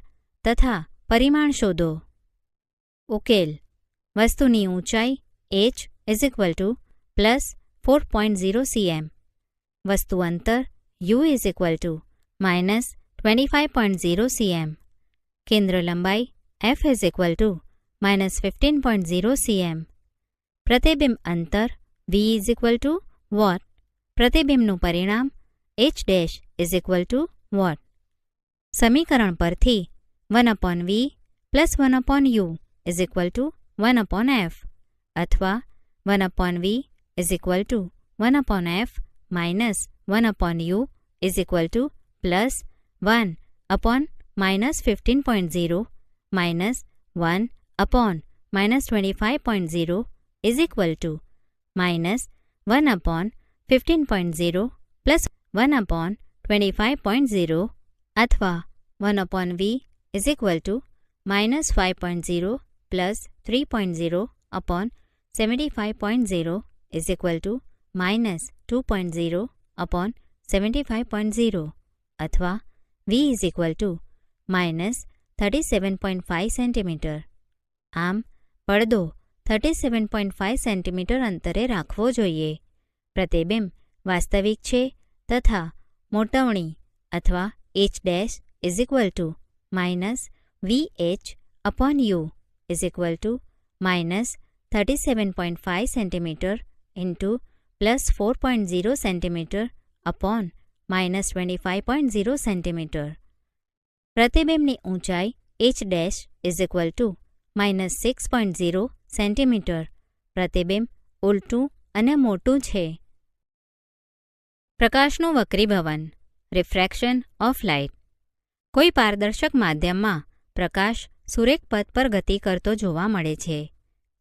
તથા પરિમાણ શોધો. ઉકેલ. વસ્તુની ઊંચાઈ h is equal to plus 4.0 cm. વસ્તુ અંતર u is equal to minus 25.0 cm. કેન્દ્ર લંબાઈ f is equal to minus 15.0 cm. પ્રતિબિંબ અંતર v is equal to what. પ્રતિબિંબનું પરિણામ h dash is equal to what. સમીકરણ પરથી 1 upon v plus 1 upon u is equal to 1 upon f અથવા 1 upon v is equal to 1 upon f minus 1 upon u is equal to plus 1 upon minus 15.0 minus 1 upon minus 25.0 is equal to minus 1 upon 15.0 plus 1 upon 25.0 અથવા 1 upon v is equal to minus 5.0 plus 3.0 upon 75.0 is equal to minus 2.0 upon 75.0 અથવા v is equal to minus 37.5 centimetre. આમ પડદો 37.5 centimetre અંતરે રાખવો જોઈએ. પ્રતિબિંબ વાસ્તવિક છે તથા મોટવણી અથવા h dash is equal to minus vh upon u is equal to minus 37.5 centimetre into plus 4.0 centimetre upon minus 25.0 centimetre. પ્રતિબિંબની ઊંચાઈ h dash is equal to minus 6.0 centimetre. પ્રતિબિંબ ઉલટું અને મોટું છે. પ્રકાશનું વક્રીભવન, રિફ્રેક્શન ઓફ લાઇટ. કોઈ પારદર્શક માધ્યમમાં પ્રકાશ સુરેખ પથ પર ગતિ કરતો જોવા મળે છે.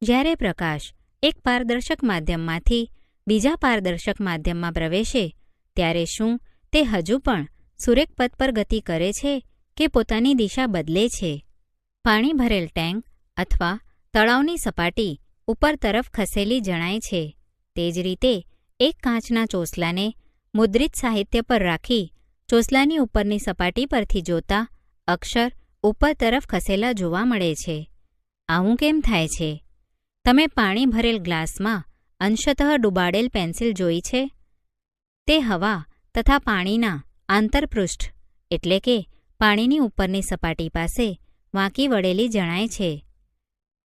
જ્યારે પ્રકાશ એક પારદર્શક માધ્યમમાંથી બીજા પારદર્શક માધ્યમમાં પ્રવેશે ત્યારે શું તે હજુ પણ સુરેખ પથ પર ગતિ કરે છે કે પોતાની દિશા બદલે છે? પાણી ભરેલ ટેન્ક અથવા તળાવની સપાટી ઉપર તરફ ખસેલી જણાય છે. તે જ રીતે એક કાચના ચોસલાને મુદ્રિત સાહિત્ય પર રાખી ચોસલાની ઉપરની સપાટી પરથી જોતા અક્ષર ઉપર તરફ ખસેલા જોવા મળે છે. આવું કેમ થાય છે? તમે પાણી ભરેલ ગ્લાસમાં અંશતઃ ડૂબાડેલ પેન્સિલ જોઈ છે? તે હવા તથા પાણીના આંતરપૃષ્ઠ એટલે કે પાણીની ઉપરની સપાટી પાસે વાંકી વળેલી જણાય છે.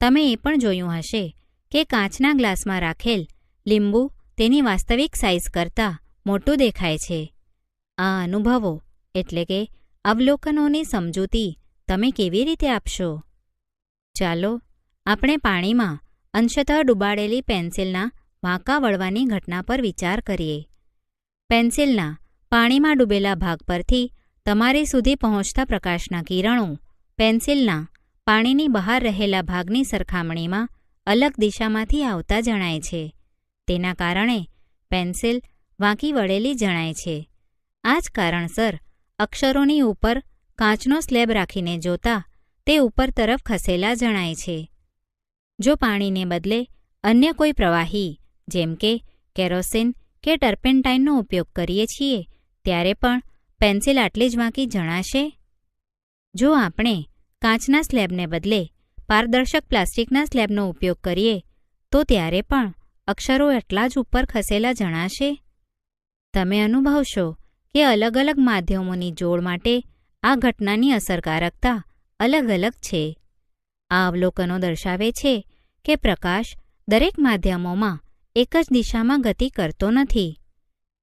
તમે એ પણ જોયું હશે કે કાચના ગ્લાસમાં રાખેલ લીંબુ તેની વાસ્તવિક સાઇઝ કરતાં મોટું દેખાય છે. આ અનુભવો એટલે કે અવલોકનોની સમજૂતી તમે કેવી રીતે આપશો? ચાલો આપણે પાણીમાં અંશતઃ ડૂબાડેલી પેન્સિલના વાંકા વળવાની ઘટના પર વિચાર કરીએ. પેન્સિલના પાણીમાં ડૂબેલા ભાગ પરથી તમારી સુધી પહોંચતા પ્રકાશના કિરણો પેન્સિલના પાણીની બહાર રહેલા ભાગની સરખામણીમાં અલગ દિશામાંથી આવતા જણાય છે. તેના કારણે પેન્સિલ વાંકી વળેલી જણાય છે. આ જ કારણસર અક્ષરોની ઉપર કાચનો સ્લેબ રાખીને જોતા તે ઉપર તરફ ખસેલા જણાય છે. જો પાણીને બદલે અન્ય કોઈ પ્રવાહી જેમ કે કેરોસીન કે ટર્પેન્ટાઇનનો ઉપયોગ કરીએ છીએ ત્યારે પણ પેન્સિલ આટલી જ વાંકી જણાશે? જો આપણે કાચના સ્લેબને બદલે પારદર્શક પ્લાસ્ટિકના સ્લેબનો ઉપયોગ કરીએ તો ત્યારે પણ અક્ષરો એટલા જ ઉપર ખસેલા જણાશે? તમે અનુભવશો કે અલગ અલગ માધ્યમોની જોડ માટે આ ઘટનાની અસરકારકતા અલગ અલગ છે. આ અવલોકનો દર્શાવે છે કે પ્રકાશ દરેક માધ્યમોમાં એક જ દિશામાં ગતિ કરતો નથી.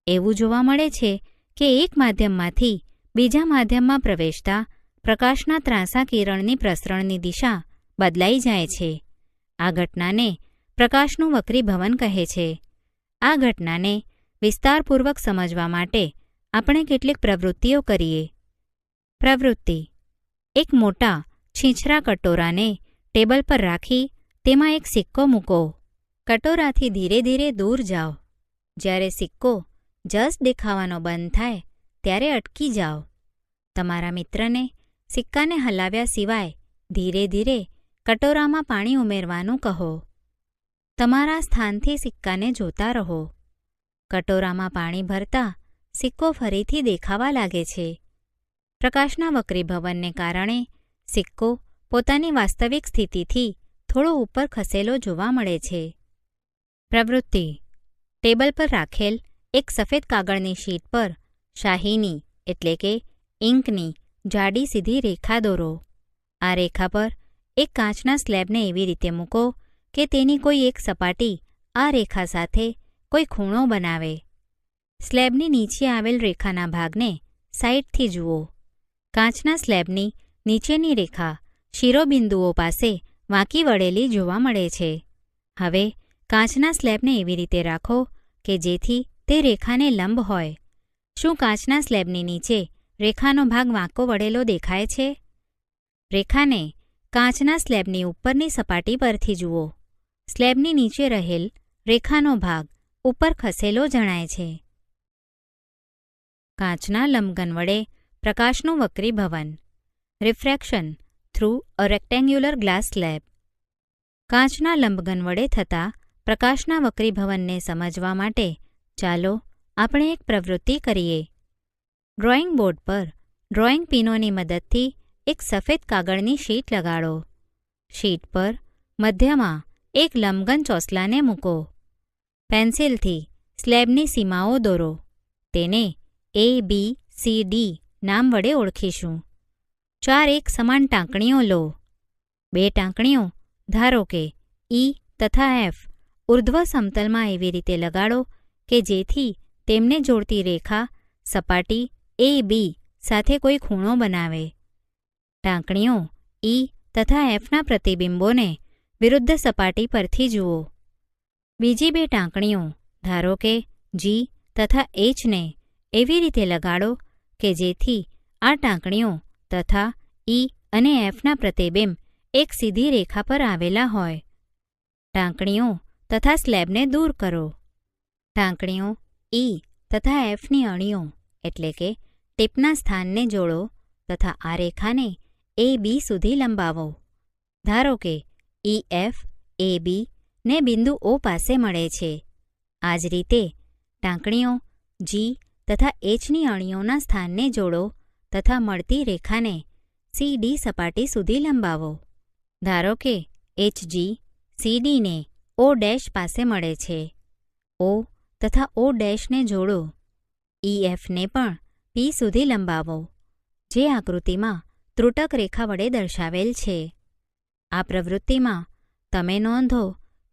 એવું જોવા મળે છે કે એક માધ્યમમાંથી બીજા માધ્યમમાં પ્રવેશતા પ્રકાશના ત્રાંસા કિરણની પ્રસરણની દિશા બદલાઈ જાય છે. આ ઘટનાને પ્રકાશનું વક્રીભવન કહે છે. આ ઘટનાને વિસ્તારપૂર્વક સમજવા માટે આપણે કેટલીક પ્રવૃત્તિઓ કરીએ. પ્રવૃત્તિ: એક મોટા છીંછરા કટોરાને ટેબલ પર રાખી તેમાં એક સિક્કો મૂકો. કટોરાથી ધીરે ધીરે દૂર જાઓ. જ્યારે સિક્કો જસ્ટ દેખાવાનો બંધ થાય ત્યારે અટકી જાઓ. તમારા મિત્રને સિક્કાને હલાવ્યા સિવાય ધીરે ધીરે કટોરામાં પાણી ઉમેરવાનું કહો. તમારા સ્થાનથી સિક્કાને જોતા રહો. કટોરામાં પાણી ભરતા સિક્કો ફરીથી દેખાવા લાગે છે. પ્રકાશના વક્રીભવનને કારણે સિક્કો પોતાની વાસ્તવિક સ્થિતિથી થોડો ઉપર ખસેલો જોવા મળે છે. પ્રવૃત્તિ: ટેબલ પર રાખેલ એક સફેદ કાગળની શીટ પર શાહીની એટલે કે ઇંકની જાડી સીધી રેખા દોરો. આ રેખા પર એક કાચના સ્લેબને એવી રીતે મૂકો કે તેની કોઈ એક સપાટી આ રેખા સાથે કોઈ ખૂણો બનાવે. સ્લેબની નીચે આવેલ રેખાના ભાગને સાઇડથી જુઓ. કાચના સ્લેબની નીચેની રેખા શિરોબિંદુઓ પાસે વાંકી વળેલી જોવા મળે છે. હવે કાચના સ્લેબને એવી રીતે રાખો કે જેથી તે રેખાને લંબ હોય. શું કાચના સ્લેબની નીચે રેખાનો ભાગ વાંકો વળેલો દેખાય છે? રેખાને કાચના સ્લેબની ઉપરની સપાટી પરથી જુઓ. સ્લેબની નીચે રહેલ રેખાનો ભાગ ઉપર ખસેલો જણાય છે. કાચના લંબઘન વડે પ્રકાશનું વક્રીભવન, refraction through a rectangular glass slab. કાચના લંબઘન વડે થતા પ્રકાશના વક્રીભવનને સમજવા માટે ચાલો આપણે એક પ્રવૃત્તિ કરીએ. ડ્રોઈંગ બોર્ડ પર ડ્રોઈંગ પિનોની મદદથી એક સફેદ કાગળની શીટ લગાડો. શીટ પર મધ્યમાં એક લંબઘન ચોસલાને મૂકો. પેન્સિલથી સ્લેબની સીમાઓ દોરો. તેને ABCD નામ વડે ઓળખીશું. 4 એક સમાન ટાંકણીઓ લો. 2 ટાંકણીઓ ધારો કે E તથા F ઉર્ધ્વ સમતલમાં એવી રીતે લગાડો કે જેથી તેમને જોડતી રેખા સપાટી AB સાથે કોઈ ખૂણો બનાવે. ટાંકણીઓ E તથા Fના પ્રતિબિંબોને વિરુદ્ધ સપાટી પરથી જુઓ. બીજી 2 ટાંકણીઓ ધારો કે જી તથા એચને એવી રીતે લગાડો કે જેથી આ ટાંકણીઓ તથા ઈ અને એફના પ્રતિબિંબ એક સીધી રેખા પર આવેલા હોય. ટાંકણીઓ તથા સ્લેબને દૂર કરો. ટાંકણીઓ ઈ તથા એફની અણીઓ એટલે કે ટીપના સ્થાનને જોડો તથા આ રેખાને એ બી સુધી લંબાવો. ધારો કે ઈ એફ એ બી ને બિંદુ ઓ પાસે મળે છે. આ જ રીતે ટાંકણીઓ જી તથા એચની અણીઓના સ્થાનને જોડો તથા મળતી રેખાને સી ડી સપાટી સુધી લંબાવો. ધારો કે એચજી સીડીને ઓ ડેશ પાસે મળે છે. ઓ તથા ઓ ડેશને જોડો. ઈ એફને પણ પી સુધી લંબાવો, જે આકૃતિમાં ત્રુટક રેખા વડે દર્શાવેલ છે. આ પ્રવૃત્તિમાં તમે નોંધો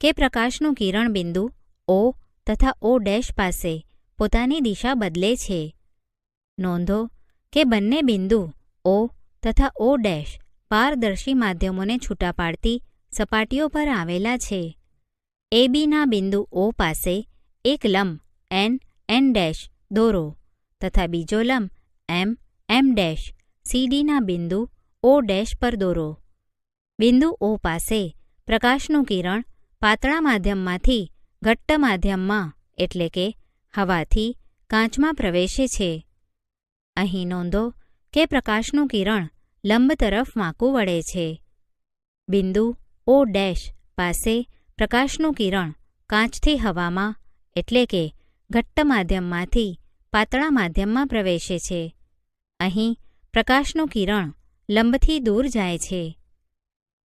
કે પ્રકાશનું કિરણ બિંદુ ઓ તથા ઓ ડેશ પાસે પોતાની દિશા બદલે છે. નોંધો કે બંને બિંદુ ઓ તથા ઓ ડેશ પારદર્શી માધ્યમોને છૂટા પાડતી સપાટીઓ પર આવેલા છે. એ બીના બિંદુ ઓ પાસે એક લંબ એન ડેશ દોરો તથા બીજો લંબ એમ ડેશ સીડીના બિંદુ ઓ ડેશ પર દોરો. બિંદુ ઓ પાસે પ્રકાશનું કિરણ પાતળા માધ્યમમાંથી ઘટ્ટ માધ્યમમાં એટલે કે હવાથી કાચમાં પ્રવેશે છે. અહીં નોંધો કે પ્રકાશનું કિરણ લંબ તરફ વાંકું વળે છે. બિંદુ ઓ ડેશ પાસે પ્રકાશનું કિરણ કાચથી હવામાં એટલે કે ઘટ્ટ માધ્યમમાંથી પાતળા માધ્યમમાં પ્રવેશે છે. અહીં પ્રકાશનું કિરણ લંબથી દૂર જાય છે.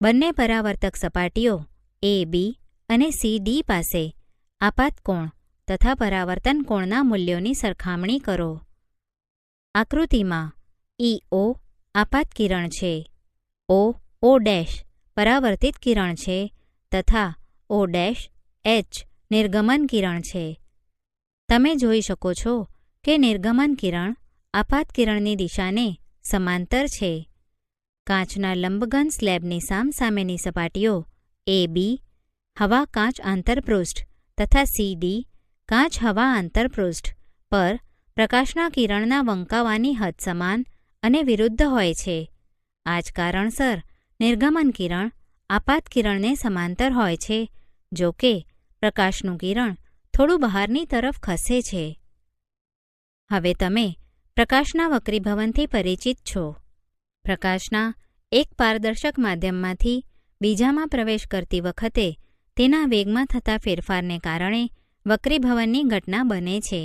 બંને પરાવર્તક સપાટીઓ એ બી અને સી ડી પાસે આપાત કોણ તથા પરાવર્તન કોણના મૂલ્યોની સરખામણી કરો. આકૃતિમાં ઈ ઓ આપાત કિરણ છે, ઓ ડેશ પરાવર્તિત કિરણ છે તથા ઓ ડેશ એચ નિર્ગમન કિરણ છે. તમે જોઈ શકો છો કે નિર્ગમન કિરણ આપાત કિરણની દિશાને સમાંતર છે. કાચના લંબઘન સ્લેબની સામસામેની સપાટીઓ એ બી હવા કાચ આંતરપૃષ્ઠ તથા સી ડી કાચ હવા આંતરપૃષ્ઠ પર પ્રકાશના કિરણના વંકાવાની હદ સમાન અને વિરુદ્ધ હોય છે. આ જ કારણસર નિર્ગમન કિરણ આપાત કિરણને સમાંતર હોય છે, જો કે પ્રકાશનું કિરણ થોડું બહારની તરફ ખસે છે. હવે તમે પ્રકાશના વક્રીભવનથી પરિચિત છો. પ્રકાશના એક પારદર્શક માધ્યમમાંથી બીજામાં પ્રવેશ કરતી વખતે તેના વેગમાં થતા ફેરફારને કારણે વક્રીભવનની ઘટના બને છે.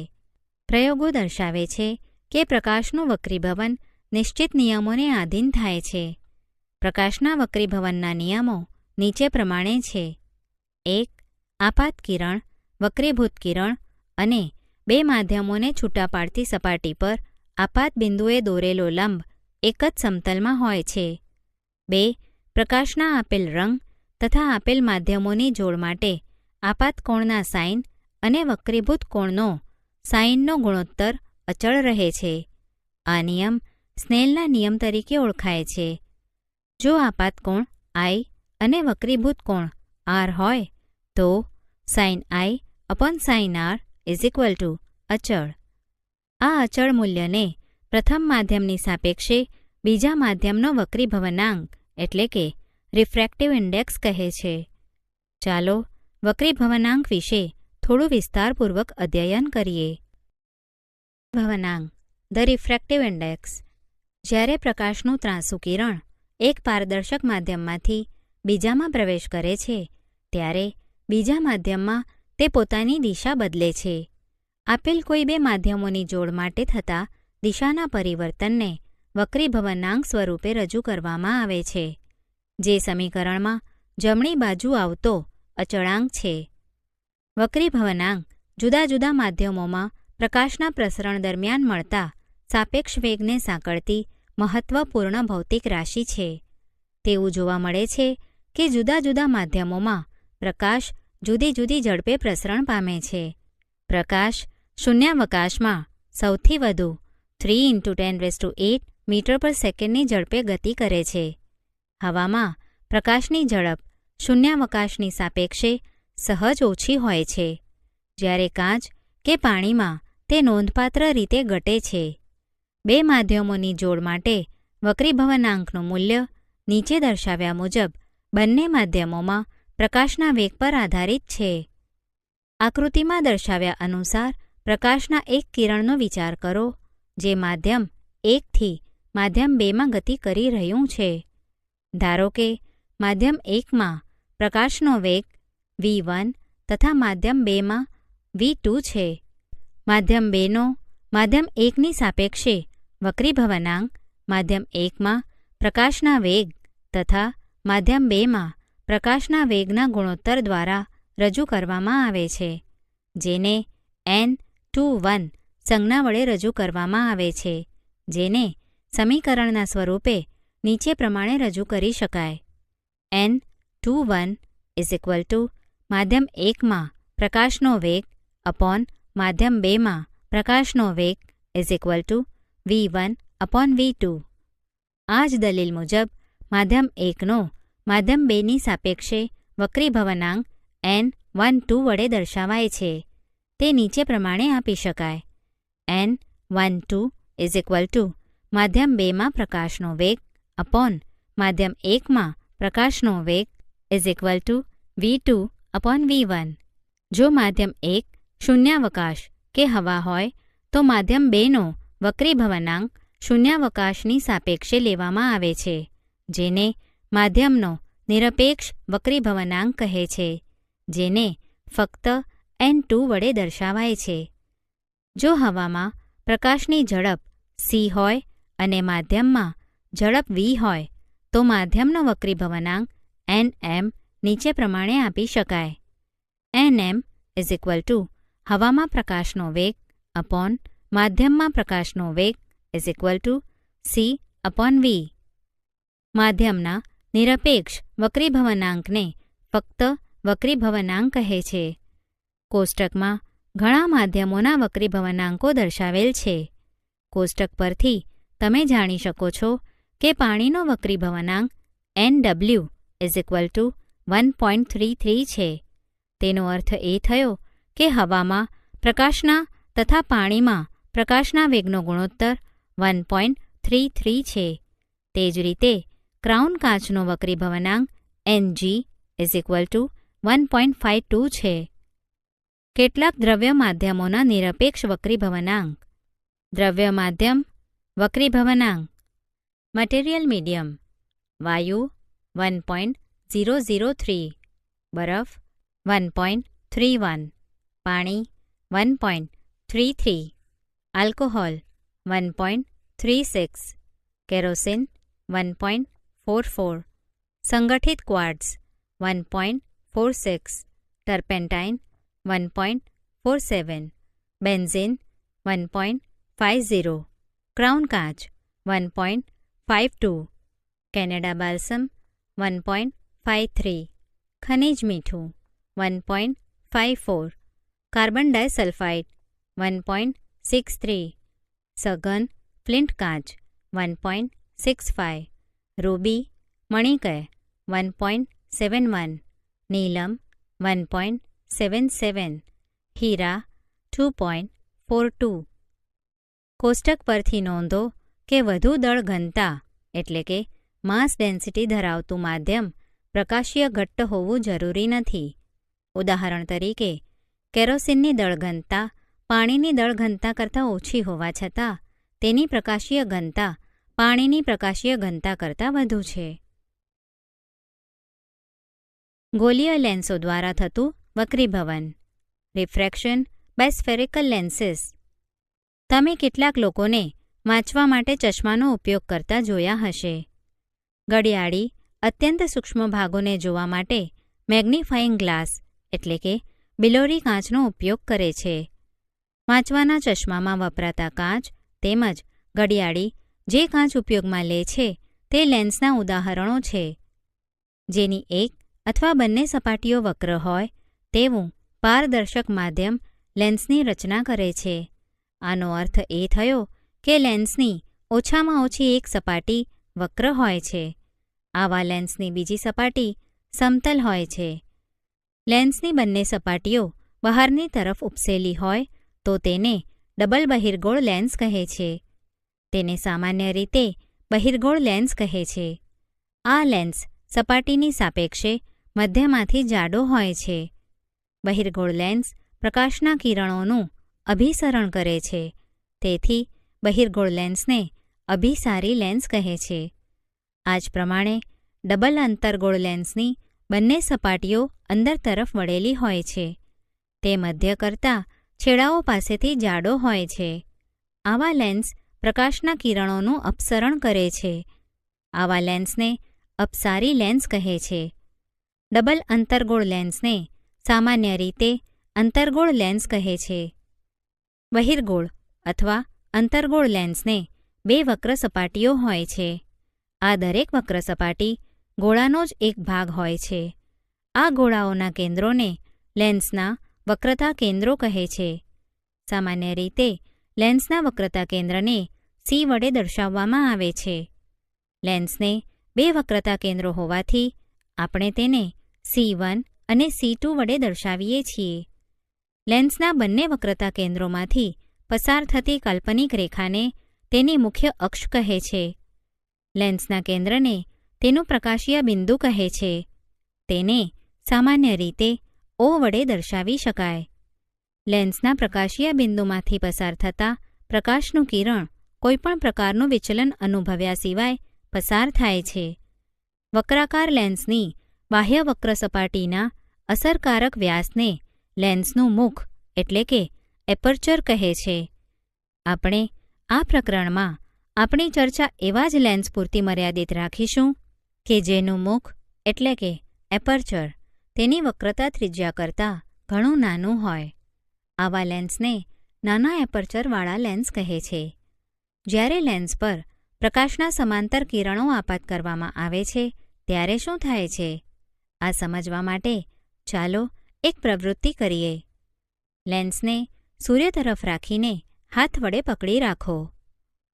પ્રયોગો દર્શાવે છે કે પ્રકાશનું વક્રીભવન નિશ્ચિત નિયમોને આધીન થાય છે. પ્રકાશના વક્રીભવનના નિયમો નીચે પ્રમાણે છે. 1. આપાત કિરણ, વક્રીભૂત કિરણ અને બે માધ્યમોને છૂટા પાડતી સપાટી પર આપાત બિંદુએ દોરેલો લંબ એક જ સમતલમાં હોય છે. 2. પ્રકાશના આપેલ રંગ તથા આપેલ માધ્યમોની જોડ માટે આપાત કોણના સાઇન અને વક્રીભૂત કોણનો સાઇનનો ગુણોત્તર અચળ રહે છે. આ નિયમ સ્નેલના નિયમ તરીકે ઓળખાય છે. જો આપાત કોણ I અને વક્રીભૂત કોણ R હોય તો sin I upon sin R અચળ. આ અચળ મૂલ્યને પ્રથમ માધ્યમની સાપેક્ષે બીજા માધ્યમનો વક્રીભવનાંક એટલે કે રિફ્રેક્ટિવ ઇન્ડેક્સ કહે છે. ચાલો વક્રીભવનાંક વિશે થોડું વિસ્તારપૂર્વક અધ્યયન કરીએ. ભવનાંક ધ રિફ્રેક્ટિવ ઇન્ડેક્સ. જ્યારે પ્રકાશનું ત્રાંસુ કિરણ એક પારદર્શક માધ્યમમાંથી બીજામાં પ્રવેશ કરે છે ત્યારે બીજા માધ્યમમાં તે પોતાની દિશા બદલે છે. આપેલ કોઈ બે માધ્યમોની જોડ માટે થતા દિશાના પરિવર્તનને વક્રીભવનાંક સ્વરૂપે રજૂ કરવામાં આવે છે, જે સમીકરણમાં જમણી બાજુ આવતો અચળાંક છે. વક્રીભવનાંક જુદા જુદા માધ્યમોમાં પ્રકાશના પ્રસરણ દરમિયાન મળતા સાપેક્ષ વેગને સાંકળતી મહત્વપૂર્ણ ભૌતિક રાશિ છે. તેવું જોવા મળે છે કે જુદા જુદા માધ્યમોમાં પ્રકાશ જુદી જુદી ઝડપે પ્રસરણ પામે છે. પ્રકાશ શૂન્યાવકાશમાં સૌથી વધુ 3 × 10⁸ મીટર પર સેકન્ડની ઝડપે ગતિ કરે છે. હવામાં પ્રકાશની ઝડપ શૂન્યાવકાશની સાપેક્ષે સહજ ઓછી હોય છે. જ્યારે કાચ કે પાણીમાં તે નોંધપાત્ર રીતે ઘટે છે. બે માધ્યમોની જોડ માટે વક્રીભવનાંકનું મૂલ્ય નીચે દર્શાવ્યા મુજબ બંને માધ્યમોમાં પ્રકાશના વેગ પર આધારિત છે. આકૃતિમાં દર્શાવ્યા અનુસાર પ્રકાશના એક કિરણનો વિચાર કરો જે માધ્યમ 1 થી માધ્યમ 2માં ગતિ કરી રહ્યું છે. ધારો કે માધ્યમ 1માં પ્રકાશનો વેગ v1 તથા માધ્યમ 2માં v2 છે. માધ્યમ 2નો માધ્યમ 1ની સાપેક્ષે વક્રીભવનાંક માધ્યમ 1માં પ્રકાશના વેગ તથા માધ્યમ 2માં પ્રકાશના વેગના ગુણોત્તર દ્વારા રજૂ કરવામાં આવે છે, જેને n2 સંજ્ઞા વડે રજૂ કરવામાં આવે છે, જેને સમીકરણના સ્વરૂપે નીચે પ્રમાણે રજૂ કરી શકાય. n2 માધ્યમ 1માં પ્રકાશનો વેગ અપોન માધ્યમ 2માં પ્રકાશનો વેગ v1/v2. આ જ દલીલ મુજબ માધ્યમ 1નો માધ્યમ 2ની સાપેક્ષે વક્રીભવનાંક n12 વડે દર્શાવાય છે. તે નીચે પ્રમાણે આપી શકાય. n12 માધ્યમ 2માં પ્રકાશનો વેગ અપોન માધ્યમ 1માં પ્રકાશનો વેગ v2/v1. જો માધ્યમ 1 શૂન્યાવકાશ કે હવા હોય તો માધ્યમ 2નો વક્રીભવનાંક શૂન્યાવકાશની સાપેક્ષે લેવામાં આવે છે, જેને માધ્યમનો નિરપેક્ષ વક્રીભવનાંક કહે છે, જેને ફક્ત n2 વડે દર્શાવાય છે. જો હવામાં પ્રકાશની ઝડપ c હોય અને માધ્યમમાં ઝડપ v હોય તો માધ્યમનો વક્રીભવનાંક nm નીચે પ્રમાણે આપી શકાય. nm હવામાં પ્રકાશનો વેગ અપોન માધ્યમમાં પ્રકાશનો વેગ c/v. માધ્યમના નિરપેક્ષ વક્રીભવનાંકને ફક્ત વક્રીભવનાંક કહે છે. કોષ્ટકમાં ઘણા માધ્યમોના વક્રીભવનાંકો દર્શાવેલ છે. કોષ્ટક પરથી તમે જાણી શકો છો કે પાણીનો વક્રીભવનાંક Nw 1.33 છે. તેનો અર્થ એ થયો કે હવામાં પ્રકાશના તથા પાણીમાં પ્રકાશના વેગનો ગુણોત્તર 1.33 છે. તે જ રીતે ક્રાઉન કાચનો વક્રીભવનાંક Ng 1.52 છે. કેટલાક દ્રવ્ય માધ્યમોના નિરપેક્ષ વક્રીભવનાંક. દ્રવ્ય માધ્યમ વક્રીભવનાંક. મટીરીયલ મીડિયમ વાયુ 1.003, બરફ 1.31, પાણી 1.33, આલ્કોહોલ 1.36, કેરોસીન 1.44, સંગઠિત ક્વાર્ટઝ 1.46, ટર્પેન્ટાઇન 1.47, બેન્ઝીન 1.50, ક્રાઉન કાચ 1.52, કેનેડા બાલ્સમ 1.53, ખનિજ મીઠું 1.54, કાર્બન ડાયસલ્ફાઇડ 1.63, સઘન ફ્લિન્ટ કાચ 1.65, રૂબી મણિકય 1.71, નીલમ 1.77, હીરા 2.42. કોષ્ટક પરથી નોંધો કે વધુ દળ ઘનતા એટલે કે માસ ડેન્સિટી ધરાવતું માધ્યમ પ્રકાશીય ઘટ્ટ હોવું જરૂરી નથી. ઉદાહરણ તરીકે કેરોસીનની દળ ઘનતા પાણીની દળ ઘનતા કરતાં ઓછી હોવા છતાં તેની પ્રકાશીય ઘનતા પાણીની પ્રકાશીય ઘનતા કરતાં વધુ છે. ગોલીય લેન્સો દ્વારા થતું વક્રીભવન. Refraction by spherical lenses. તમે કેટલાક લોકોને વાંચવા માટે ચશ્માનો ઉપયોગ કરતા જોયા હશે. ઘડિયાળી અત્યંત સૂક્ષ્મ ભાગોને જોવા માટે મેગ્નિફાઇંગ ગ્લાસ એટલે કે બિલોરી કાચનો ઉપયોગ કરે છે. વાંચવાના ચશ્મામાં વપરાતા કાચ તેમજ ઘડિયાળી જે કાચ ઉપયોગમાં લે છે તે લેન્સના ઉદાહરણો છે. જેની એક અથવા બંને સપાટીઓ વક્ર હોય તેવું પારદર્શક માધ્યમ લેન્સની રચના કરે છે. આનો અર્થ એ થયો કે લેન્સની ઓછામાં ઓછી એક સપાટી વક્ર હોય છે. આવા લેન્સની બીજી સપાટી સમતલ હોય છે. લેન્સની બંને સપાટીઓ બહારની તરફ ઉપસેલી હોય તો તેને ડબલ બહિર્ગોળ લેન્સ કહે છે. તેને સામાન્ય રીતે બહિર્ગોળ લેન્સ કહે છે. આ લેન્સ સપાટીની સાપેક્ષે મધ્યમાંથી જાડો હોય છે. બહિર્ગોળ લેન્સ પ્રકાશના કિરણોનું અભિસરણ કરે છે. તેથી બહિર્ગોળ લેન્સને અભિસારી લેન્સ કહે છે. આ જ પ્રમાણે ડબલ અંતર્ગોળ લેન્સની બંને સપાટીઓ અંદર તરફ વળેલી હોય છે. તે મધ્ય કરતાં છેડાઓ પાસેથી જાડો હોય છે. આવા લેન્સ પ્રકાશના કિરણોનું અપસરણ કરે છે. આવા લેન્સને અપસારી લેન્સ કહે છે. ડબલ અંતર્ગોળ લેન્સને સામાન્ય રીતે અંતર્ગોળ લેન્સ કહે છે. બહિર્ગોળ અથવા અંતર્ગોળ લેન્સને બે વક્ર સપાટીઓ હોય છે. આ દરેક વક્ર સપાટી ગોળાનો જ એક ભાગ હોય છે. આ ગોળાઓના કેન્દ્રોને લેન્સના વક્રતા કેન્દ્રો કહે છે. સામાન્ય રીતે લેન્સના વક્રતા કેન્દ્રને C વડે દર્શાવવામાં આવે છે. લેન્સને બે વક્રતા કેન્દ્રો હોવાથી આપણે તેને C1 અને C2 વડે દર્શાવીએ છીએ. લેન્સના બંને વક્રતા કેન્દ્રોમાંથી પસાર થતી કાલ્પનિક રેખાને તેની મુખ્ય અક્ષ કહે છે. લેન્સના કેન્દ્રને તેનું પ્રકાશીય બિંદુ કહે છે. તેને સામાન્ય રીતે O વડે દર્શાવી શકાય. લેન્સના પ્રકાશીય બિંદુમાંથી પસાર થતા પ્રકાશનું કિરણ કોઈપણ પ્રકારનું વિચલન અનુભવ્યા સિવાય પસાર થાય છે. વક્રાકાર લેન્સની બાહ્ય વક્ર સપાટીના અસરકારક વ્યાસને લેન્સનું મુખ એટલે કે એપર્ચર કહે છે. આપણે આ પ્રકરણમાં આપણી ચર્ચા એવા જ લેન્સ પૂરતી મર્યાદિત રાખીશું કે જેનું મુખ એટલે કે એપર્ચર તેની વક્રતા ત્રિજ્યા કરતાં ઘણું નાનું હોય. આવા લેન્સને નાના એપર્ચરવાળા લેન્સ કહે છે. જ્યારે લેન્સ પર પ્રકાશના સમાંતર કિરણો આપાત કરવામાં આવે છે ત્યારે શું થાય છે? આ સમજવા માટે ચાલો એક પ્રવૃત્તિ કરીએ. લેન્સને સૂર્ય તરફ રાખીને હાથ વડે પકડી રાખો.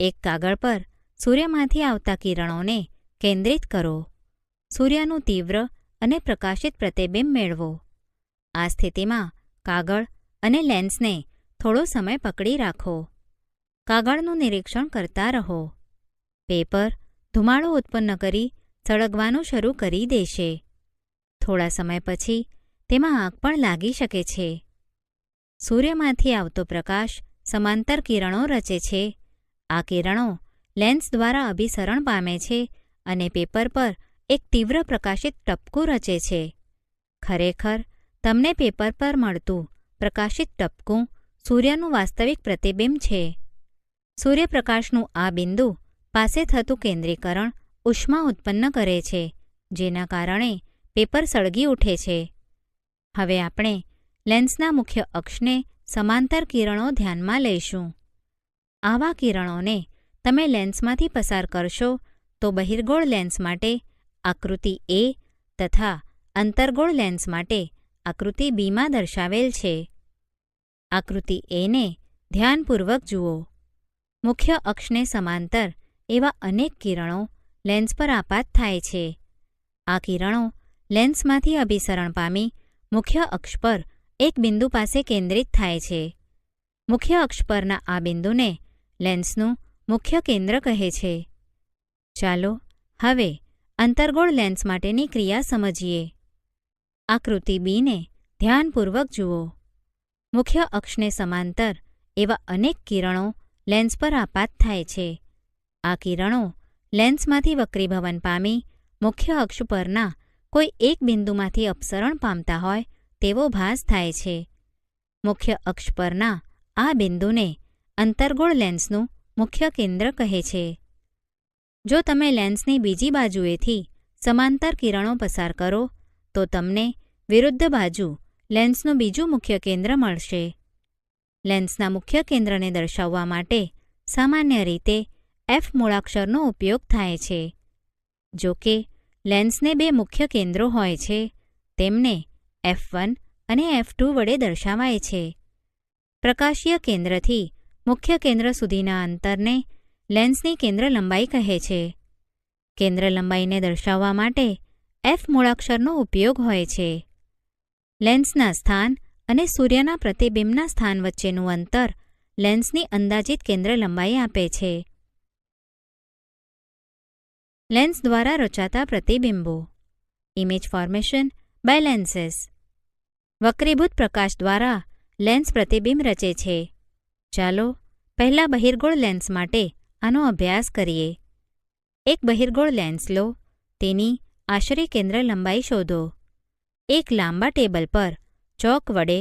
એક કાગળ પર સૂર્યમાંથી આવતા કિરણોને કેન્દ્રિત કરો. સૂર્યનું તીવ્ર અને પ્રકાશિત પ્રતિબિંબ મેળવો. આ સ્થિતિમાં કાગળ અને લેન્સને થોડો સમય પકડી રાખો. કાગળનું નિરીક્ષણ કરતા રહો. પેપર ધુમાડો ઉત્પન્ન કરી સળગવાનું શરૂ કરી દેશે. થોડા સમય પછી તેમાં આગ પણ લાગી શકે છે. સૂર્યમાંથી આવતો પ્રકાશ સમાંતર કિરણો રચે છે. આ કિરણો લેન્સ દ્વારા અભિસરણ પામે છે અને પેપર પર એક તીવ્ર પ્રકાશિત ટપકું રચે છે. ખરેખર તમને પેપર પર મળતું પ્રકાશિત ટપકું સૂર્યનું વાસ્તવિક પ્રતિબિંબ છે. સૂર્યપ્રકાશનું આ બિંદુ પાસે થતું કેન્દ્રીકરણ ઉષ્મા ઉત્પન્ન કરે છે, જેના કારણે પેપર સળગી ઉઠે છે. હવે આપણે લેન્સના મુખ્ય અક્ષને સમાંતર કિરણો ધ્યાનમાં લઈશું. આવા કિરણોને તમે લેન્સમાંથી પસાર કરશો તો બહિર્ગોળ લેન્સ માટે આકૃતિ A તથા અંતર્ગોળ લેન્સ માટે આકૃતિ Bમાં દર્શાવેલ છે. આકૃતિ Aને ધ્યાનપૂર્વક જુઓ. મુખ્ય અક્ષને સમાંતર એવા અનેક કિરણો લેન્સ પર આપાત થાય છે. આ કિરણો લેન્સમાંથી અભિસરણ પામી મુખ્ય અક્ષ પર એક બિંદુ પાસે કેન્દ્રિત થાય છે. મુખ્ય અક્ષ પરના આ બિંદુને લેન્સનું મુખ્ય કેન્દ્ર કહે છે. ચાલો હવે અંતર્ગોળ લેન્સ માટેની ક્રિયા સમજીએ. આકૃતિ Bને ધ્યાનપૂર્વક જુઓ. મુખ્ય અક્ષને સમાંતર એવા અનેક કિરણો લેન્સ પર આપાત થાય છે. આ કિરણો લેન્સમાંથી વક્રીભવન પામી મુખ્ય અક્ષ પરના કોઈ એક બિંદુમાંથી અપસરણ પામતા હોય તેવો ભાસ થાય છે. મુખ્ય અક્ષ પરના આ બિંદુને અંતર્ગોળ લેન્સનું મુખ્ય કેન્દ્ર કહે છે. જો તમે લેન્સની બીજી બાજુએથી સમાંતર કિરણો પસાર કરો તો તમને વિરુદ્ધ બાજુ લેન્સનું બીજું મુખ્ય કેન્દ્ર મળશે. લેન્સના મુખ્ય કેન્દ્રને દર્શાવવા માટે સામાન્ય રીતે F મૂળાક્ષરનો ઉપયોગ થાય છે. જો કે લેન્સને બે મુખ્ય કેન્દ્રો હોય છે, તેમને F1 અને F2 વડે દર્શાવાય છે. પ્રકાશીય કેન્દ્રથી મુખ્ય કેન્દ્ર સુધીના અંતરને લેન્સની કેન્દ્ર લંબાઈ કહે છે. કેન્દ્ર લંબાઈને દર્શાવવા માટે F મૂળાક્ષરનો ઉપયોગ હોય છે. લેન્સના સ્થાન અને સૂર્યના પ્રતિબિંબના સ્થાન વચ્ચેનું અંતર લેન્સની અંદાજિત કેન્દ્ર લંબાઈ આપે છે. લેન્સ દ્વારા રચાતા પ્રતિબિંબો. Image formation by lenses. વક્રીભૂત પ્રકાશ દ્વારા લેન્સ પ્રતિબિંબ રચે છે. ચાલો પહેલા બહિર્ગોળ લેન્સ માટે આનો અભ્યાસ કરીએ. એક બહિર્ગોળ લેન્સ લો, તેની આશરે કેન્દ્ર લંબાઈ શોધો. એક લાંબા ટેબલ પર ચોક વડે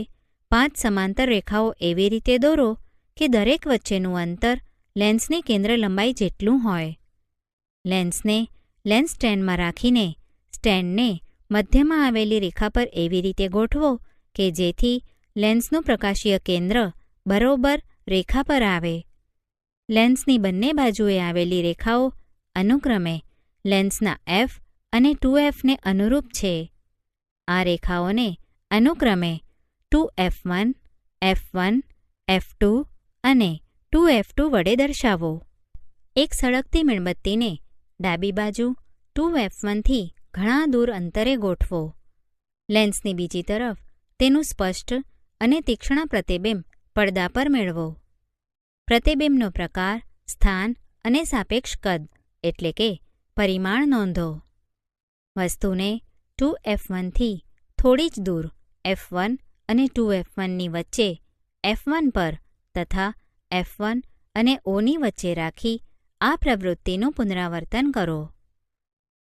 5 સમાંતર રેખાઓ એવી રીતે દોરો કે દરેક વચ્ચેનું અંતર લેન્સની કેન્દ્ર લંબાઈ જેટલું હોય. લેન્સને લેન્સ સ્ટેન્ડમાં રાખીને સ્ટેન્ડને મધ્યમાં આવેલી રેખા પર એવી રીતે ગોઠવો કે જેથી લેન્સનું પ્રકાશીય કેન્દ્ર બરોબર રેખા પર આવે. લેન્સની બંને બાજુએ આવેલી રેખાઓ અનુક્રમે લેન્સના f અને 2fને અનુરૂપ છે. આ રેખાઓને અનુક્રમે 2f1, f1, f2 અને 2f2 વડે દર્શાવો. એક સળગતી મીણબત્તીને ડાબી બાજુ 2f1 થી ઘણા દૂર અંતરે ગોઠવો. લેન્સની બીજી તરફ તેનું સ્પષ્ટ અને તીક્ષ્ણ પ્રતિબિંબ પડદા પર મેળવો. પ્રતિબિંબનો પ્રકાર, સ્થાન અને સાપેક્ષ કદ એટલે કે પરિમાણ નોંધો. વસ્તુને 2f1 થી થોડી જ દૂર f1 અને 2f1ની વચ્ચે f1 પર તથા f1 અને Oની વચ્ચે રાખી આ પ્રવૃત્તિનું પુનરાવર્તન કરો.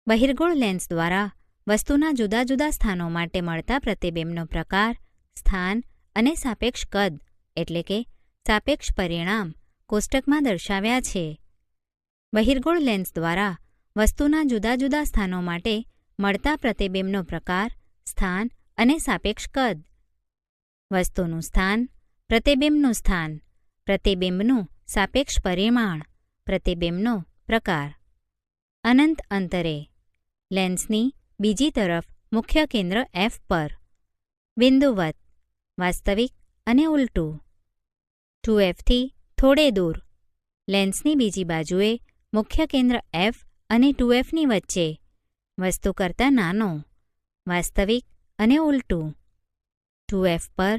બહિર્ગોળ લેન્સ દ્વારા વસ્તુના જુદા જુદા સ્થાનો માટે મળતા પ્રતિબિંબનો પ્રકાર, સ્થાન અને સાપેક્ષ કદ એટલે કે સાપેક્ષ પરિણામ કોષ્ટકમાં દર્શાવ્યા છે. બહિર્ગોળ લેન્સ દ્વારા વસ્તુના જુદા જુદા સ્થાનો માટે મળતા પ્રતિબિંબનો પ્રકાર, સ્થાન અને સાપેક્ષ કદ. વસ્તુનું સ્થાન, પ્રતિબિંબનું સ્થાન, પ્રતિબિંબનું સાપેક્ષ પરિમાણ, પ્રતિબિંબનો પ્રકાર. અનંત અંતરે લેન્સની બીજી તરફ મુખ્ય કેન્દ્ર f પર. બિંદુવત, વાસ્તવિક અને ઉલટું. 2f થી થોડે દૂર લેન્સની બીજી બાજુએ મુખ્ય કેન્દ્ર f અને 2fની વચ્ચે વસ્તુ કરતાં નાનો, વાસ્તવિક અને ઉલટું. 2f પર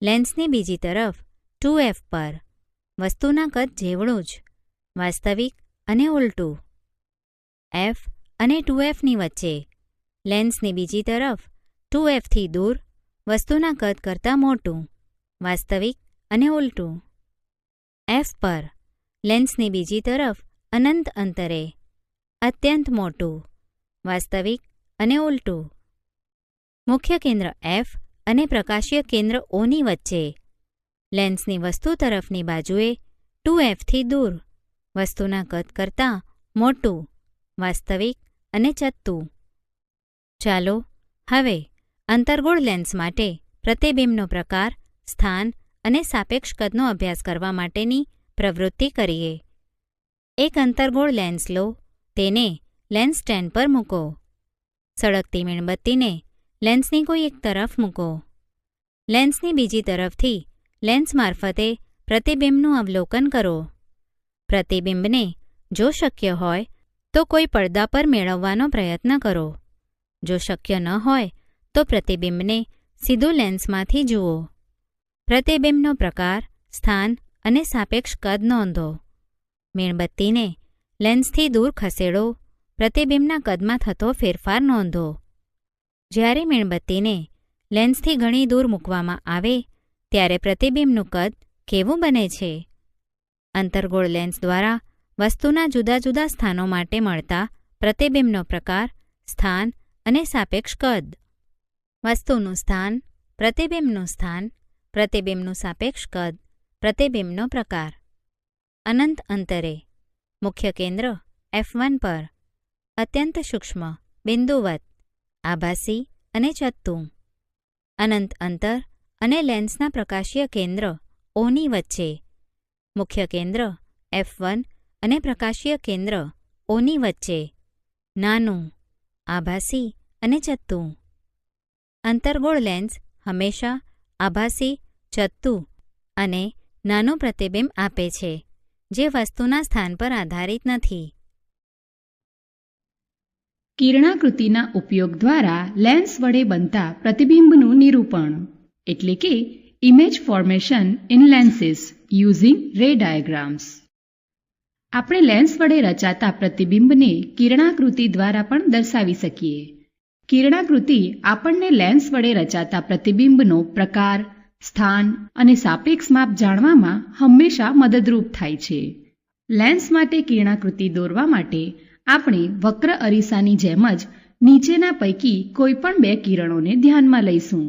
લેન્સની બીજી તરફ 2f પર વસ્તુના કદ જેવડું જ, વાસ્તવિક અને ઉલટું. f અને 2fની વચ્ચે લેન્સની બીજી તરફ 2f થી દૂર વસ્તુના કદ કરતાં મોટું, વાસ્તવિક અને ઉલટું. f પર લેન્સની બીજી તરફ અનંત અંતરે અત્યંત મોટું, વાસ્તવિક અને ઉલટું. મુખ્ય કેન્દ્ર f અને પ્રકાશીય કેન્દ્ર Oની વચ્ચે લેન્સની વસ્તુ તરફની બાજુએ 2f થી દૂર વસ્તુના કદ કરતાં મોટું, વાસ્તવિક અને ચત્તું. ચાલો હવે અંતર્ગોળ લેન્સ માટે પ્રતિબિંબનો પ્રકાર, સ્થાન અને સાપેક્ષ કદનો અભ્યાસ કરવા માટેની પ્રવૃત્તિ કરીએ. એક અંતર્ગોળ લેન્સ લો, તેને લેન્સ સ્ટેન્ડ પર મૂકો. સળગતી મીણબત્તીને લેન્સની કોઈ એક તરફ મૂકો. લેન્સની બીજી તરફથી લેન્સ મારફતે પ્રતિબિંબનું અવલોકન કરો. પ્રતિબિંબને જો શક્ય હોય તો કોઈ પડદા પર મેળવવાનો પ્રયત્ન કરો. જો શક્ય ન હોય તો પ્રતિબિંબને સીધું લેન્સમાંથી જુઓ. પ્રતિબિંબનો પ્રકાર, સ્થાન અને સાપેક્ષ કદ નોંધો. મીણબત્તીને લેન્સથી દૂર ખસેડો. પ્રતિબિંબના કદમાં થતો ફેરફાર નોંધો. જ્યારે મીણબત્તીને લેન્સથી ઘણી દૂર મૂકવામાં આવે ત્યારે પ્રતિબિંબનું કદ કેવું બને છે? અંતર્ગોળ લેન્સ દ્વારા વસ્તુના જુદા જુદા સ્થાનો માટે મળતા પ્રતિબિંબનો પ્રકાર, સ્થાન અને સાપેક્ષ કદ. વસ્તુનું સ્થાન, પ્રતિબિંબનું સ્થાન, પ્રતિબિંબનું સાપેક્ષ કદ, પ્રતિબિંબનો પ્રકાર. અનંત અંતરે મુખ્ય કેન્દ્ર f1 પર અત્યંત સૂક્ષ્મ, બિંદુવત, આભાસી અને ચત્તું. અનંત અંતર અને લેન્સના પ્રકાશીય કેન્દ્ર Oની વચ્ચે મુખ્ય કેન્દ્ર f1 અને પ્રકાશીય કેન્દ્ર Oની વચ્ચે નાનું, આભાસી અને ચત્તું. અંતર્ગોળ લેન્સ હંમેશા આભાસી, ચત્તું અને નાનું પ્રતિબિંબ આપે છે, જે વસ્તુના સ્થાન પર આધારિત નથી. કિરણાકૃતિના ઉપયોગ દ્વારા લેન્સ વડે બનતા પ્રતિબિંબનું નિરૂપણ. એટલે કે image formation in lenses using રે ડાયાગ્રામ્સ. આપણે લેન્સ વડે રચાતા પ્રતિબિંબને કિરણાકૃતિ દ્વારા પણ દર્શાવી શકીએ. કિરણાકૃતિ આપણને લેન્સ વડે રચાતા પ્રતિબિંબનો પ્રકાર, સ્થાન અને સાપેક્ષ માપ જાણવામાં હંમેશા મદદરૂપ થાય છે. લેન્સ માટે કિરણાકૃતિ દોરવા માટે આપણે વક્ર અરીસાની જેમ જ નીચેના પૈકી કોઈ પણ બે કિરણોને ધ્યાનમાં લઈશું.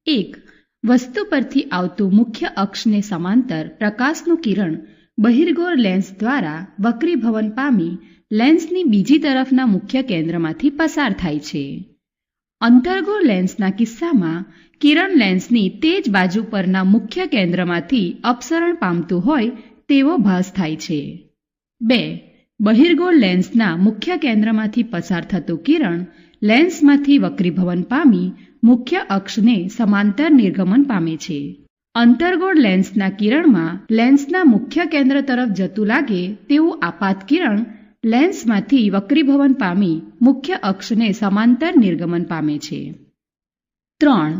1. વસ્તુ પરથી આવતું મુખ્ય અક્ષને સમાંતર પ્રકાશનું કિરણ બહિર્ગોળ લેન્સ દ્વારા વક્રીભવન પામી લેન્સની બીજી તરફના મુખ્ય કેન્દ્રમાંથી પસાર થાય છે. અંતર્ગોળ લેન્સના કિસ્સામાં કિરણ લેન્સની તે જ બાજુ પરના મુખ્ય કેન્દ્રમાંથી અપસરણ પામતું હોય તેવો ભાસ થાય છે. 2. બહિર્ગોળ લેન્સના મુખ્ય કેન્દ્રમાંથી પસાર થતું કિરણ લેન્સમાંથી વક્રીભવન પામી મુખ્ય અક્ષને સમાંતર નિર્ગમન પામે છે. અંતર્ગોળ લેન્સના કિરણમાં લેન્સના મુખ્ય કેન્દ્ર તરફ જતું લાગે તેવું આપાત કિરણ લેન્સમાંથી વક્રીભવન પામી મુખ્ય અક્ષને સમાંતર નિર્ગમન પામે છે. 3.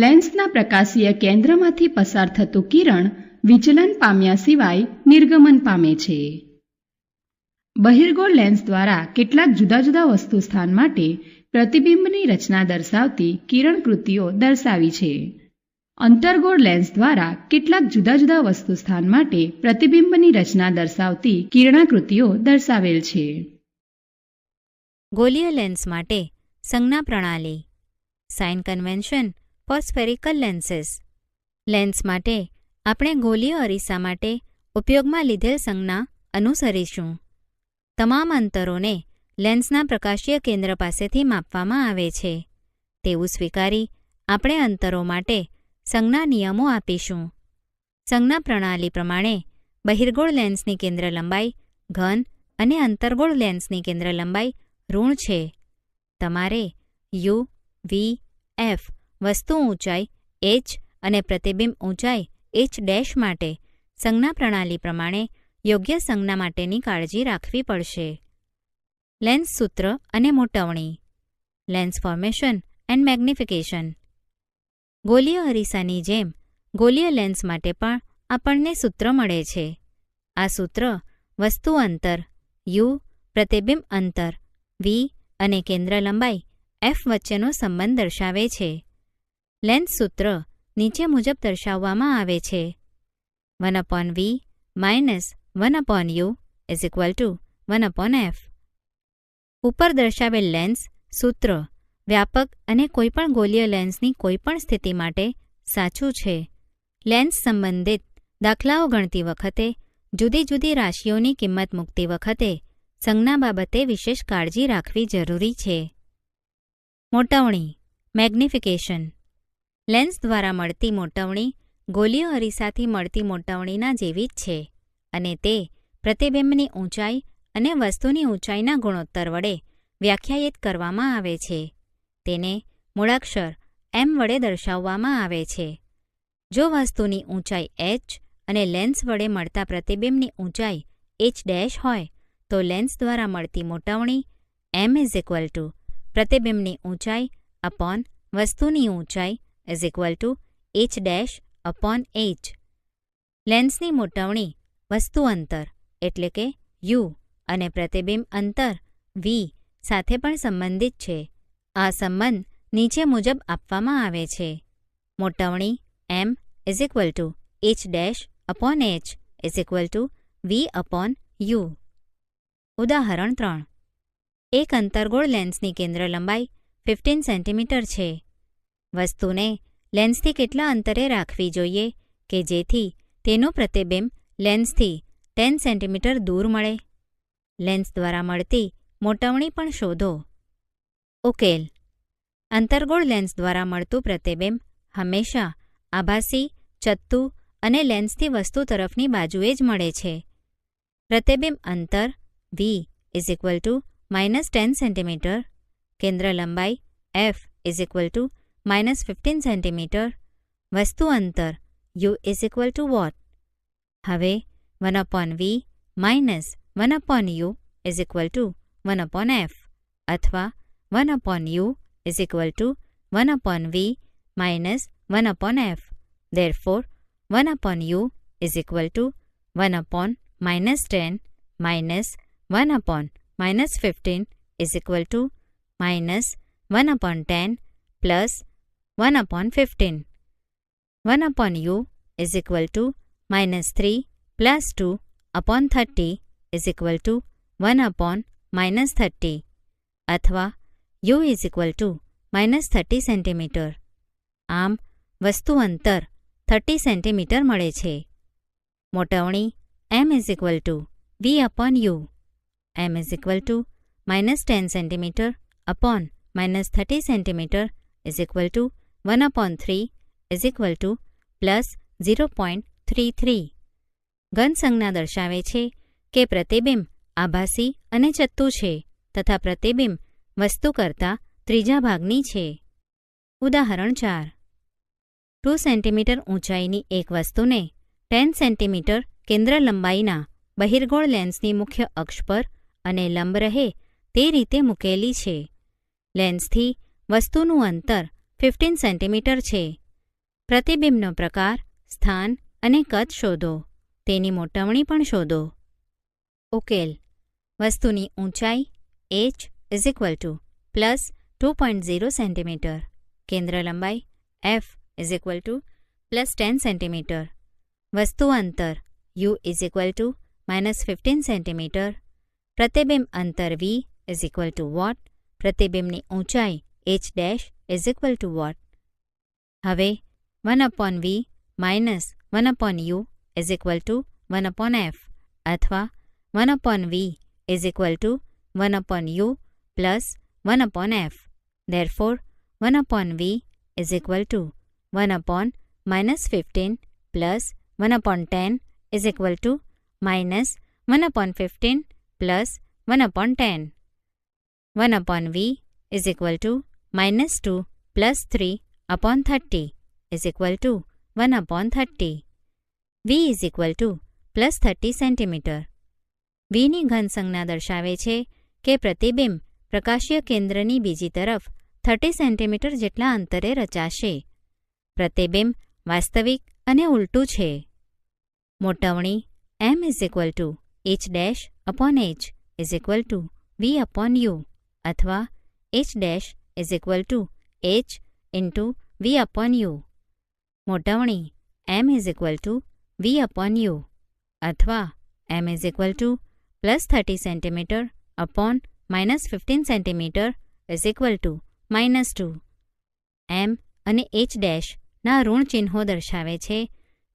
લેન્સના પ્રકાશીય કેન્દ્રમાંથી પસાર થતું કિરણ વિચલન પામ્યા સિવાય નિર્ગમન પામે છે. બહિર્ગોળ લેન્સ દ્વારા કેટલાક જુદા જુદા વસ્તુ સ્થાન માટે પ્રતિબિંબની રચના દર્શાવતી કિરણકૃતિઓ દર્શાવી છે. અંતર્ગોળ લેન્સ દ્વારા કેટલાક જુદા જુદા વસ્તુ સ્થાન માટે પ્રતિબિંબની રચના દર્શાવતી કિરણાકૃતિઓ દર્શાવેલ છે. ગોલીય લેન્સ માટે સંજ્ઞા પ્રણાલી. Sign convention for spherical lenses. Lens માટે આપણે ગોલીય અરીસા માટે ઉપયોગમાં લીધેલ સંજ્ઞા અનુસરીશું. તમામ અંતરોને લેન્સના પ્રકાશીય કેન્દ્ર પાસેથી માપવામાં આવે છે. તેવું સ્વીકારી આપણે અંતરો માટે સંજ્ઞા નિયમો આપીશું. સંજ્ઞા પ્રણાલી પ્રમાણે બહિર્ગોળ લેન્સની કેન્દ્ર લંબાઈ ઘન અને અંતર્ગોળ લેન્સની કેન્દ્ર લંબાઈ ઋણ છે. તમારે યુ, વી, એફ વસ્તુ ઊંચાઈ h અને પ્રતિબિંબ ઊંચાઈ h' માટે સંજ્ઞા પ્રણાલી પ્રમાણે યોગ્ય સંજ્ઞા માટેની કાળજી રાખવી પડશે. લેન્સ સૂત્ર અને મોટવણી. Lens formation and magnification. ગોલીય અરીસાની જેમ ગોલીય લેન્સ માટે પણ આપણને સૂત્ર મળે છે. આ સૂત્ર વસ્તુ અંતર u, પ્રતિબિંબ અંતર v અને કેન્દ્ર લંબાઈ f વચ્ચેનો સંબંધ દર્શાવે છે. લેન્સ સૂત્ર નીચે મુજબ દર્શાવવામાં આવે છે. 1/v - 1/u = 1/f. ઉપર દર્શાવેલ લેન્સ સૂત્ર વ્યાપક અને કોઈપણ ગોલીય લેન્સની કોઈપણ સ્થિતિ માટે સાચું છે. લેન્સ સંબંધિત દાખલાઓ ગણતી વખતે જુદી જુદી રાશિઓની કિંમત મૂકતી વખતે સંજ્ઞા બાબતે વિશેષ કાળજી રાખવી જરૂરી છે. મોટવણી મેગ્નિફિકેશન. લેન્સ દ્વારા મળતી મોટવણી ગોલીય અરીસાથી મળતી મોટવણીના જેવી જ છે અને તે પ્રતિબિંબની ઊંચાઈ અને વસ્તુની ઊંચાઈના ગુણોત્તર વડે વ્યાખ્યાયિત કરવામાં આવે છે. તેને મૂળાક્ષર m વડે દર્શાવવામાં આવે છે. જો વસ્તુની ઊંચાઈ h અને લેન્સ વડે મળતા પ્રતિબિંબની ઊંચાઈ h' હોય તો લેન્સ દ્વારા મળતી મોટવણી m = પ્રતિબિંબની ઊંચાઈ અપોન વસ્તુની ઊંચાઈ h'/h. લેન્સની મોટવણી વસ્તુ અંતર એટલે કે u અને પ્રતિબિંબ અંતર v સાથે પણ સંબંધિત છે. આ સંબંધ નીચે મુજબ આપવામાં આવે છે. મોટવણી m = h'/h v/u. ઉદાહરણ 3. એક અંતર્ગોળ લેન્સની કેન્દ્ર લંબાઈ 15 સેન્ટીમીટર છે. વસ્તુને લેન્સથી કેટલા અંતરે રાખવી જોઈએ કે જેથી તેનું પ્રતિબિંબ લેન્સથી 10 સેન્ટીમીટર દૂર મળે? લેન્સ દ્વારા મળતી મોટવણી પણ શોધો. ઉકેલ. અંતર્ગોળ લેન્સ દ્વારા મળતું પ્રતિબિંબ હંમેશા આભાસી, ચત્તુ અને લેન્સથી વસ્તુ તરફની બાજુએ જ મળે છે. પ્રતિબિંબ અંતર v = -10 સેન્ટીમીટર, કેન્દ્ર લંબાઈ f = -15 સેન્ટીમીટર, વસ્તુ અંતર u = વોટ. હવે 1/v - 1/u = 1/f અથવા 1/u = 1/v - 1 upon f. Therefore, 1 upon u is equal to 1 upon -10 minus 1 upon -15 is equal to minus 1 upon 10 plus 1 upon 15. 1 upon u is equal to -3 plus 2 upon 30 is equal to 1 upon -30 અથવા u is equal to -30 centimetre. આમ વસ્તુ અંતર 30 centimetre મળે છે. મોટવણી m is equal to v upon u. m is equal to -10 centimetre upon -30 centimetre is equal to 1 upon 3 is equal to plus 0.33. ઘન સંજ્ઞા દર્શાવે છે કે પ્રતિબિંબ આભાસી અને ચત્તુ છે તથા પ્રતિબિંબ વસ્તુ કરતાં ત્રીજા ભાગની છે. ઉદાહરણ 4. 2 સેન્ટીમીટર ઊંચાઈની એક વસ્તુને 10 સેન્ટીમીટર કેન્દ્ર લંબાઈના બહિર્ગોળ લેન્સની મુખ્ય અક્ષ પર અને લંબ રહે તે રીતે મૂકેલી છે. લેન્સથી વસ્તુનું અંતર 15 સેન્ટીમીટર છે. પ્રતિબિંબનો પ્રકાર, સ્થાન અને કદ શોધો. તેની મોટવણી પણ શોધો. ઉકેલ. વસ્તુની ઊંચાઈ h is equal to plus 2.0 centimetre. કેન્દ્ર લંબાઈ f is equal to plus 10 centimetre. વસ્તુ અંતર u is equal to -15 centimetre. પ્રતિબિંબ અંતર v is equal to what? પ્રતિબિંબની ઊંચાઈ h dash is equal to what? હવે 1 upon v minus 1 upon u is equal to 1 upon f અથવા 1 upon v is equal to 1 upon u plus 1 upon f. Therefore, 1 upon v is equal to 1 upon -15 plus 1 upon 10 is equal to minus 1 upon 15 plus 1 upon 10. 1 upon v is equal to -2 plus 3 upon 30 is equal to 1 upon 30. v is equal to plus 30 centimetre. vની ઘન સંજ્ઞા દર્શાવે છે કે પ્રતિબિંબ પ્રકાશીય કેન્દ્રની બીજી તરફ 30 સેન્ટીમીટર જેટલા અંતરે રચાશે. પ્રતિબિંબ વાસ્તવિક અને ઉલટું છે. મોટવણી m is equal to h dash upon h is equal to v upon u અથવા h dash is equal to h into v upon u. મોટવણી m is equal to v upon u અથવા m is equal to plus 30 centimetre upon -15 centimetre is equal to -2. m અને h dash ના ઋણ ચિહ્નો દર્શાવે છે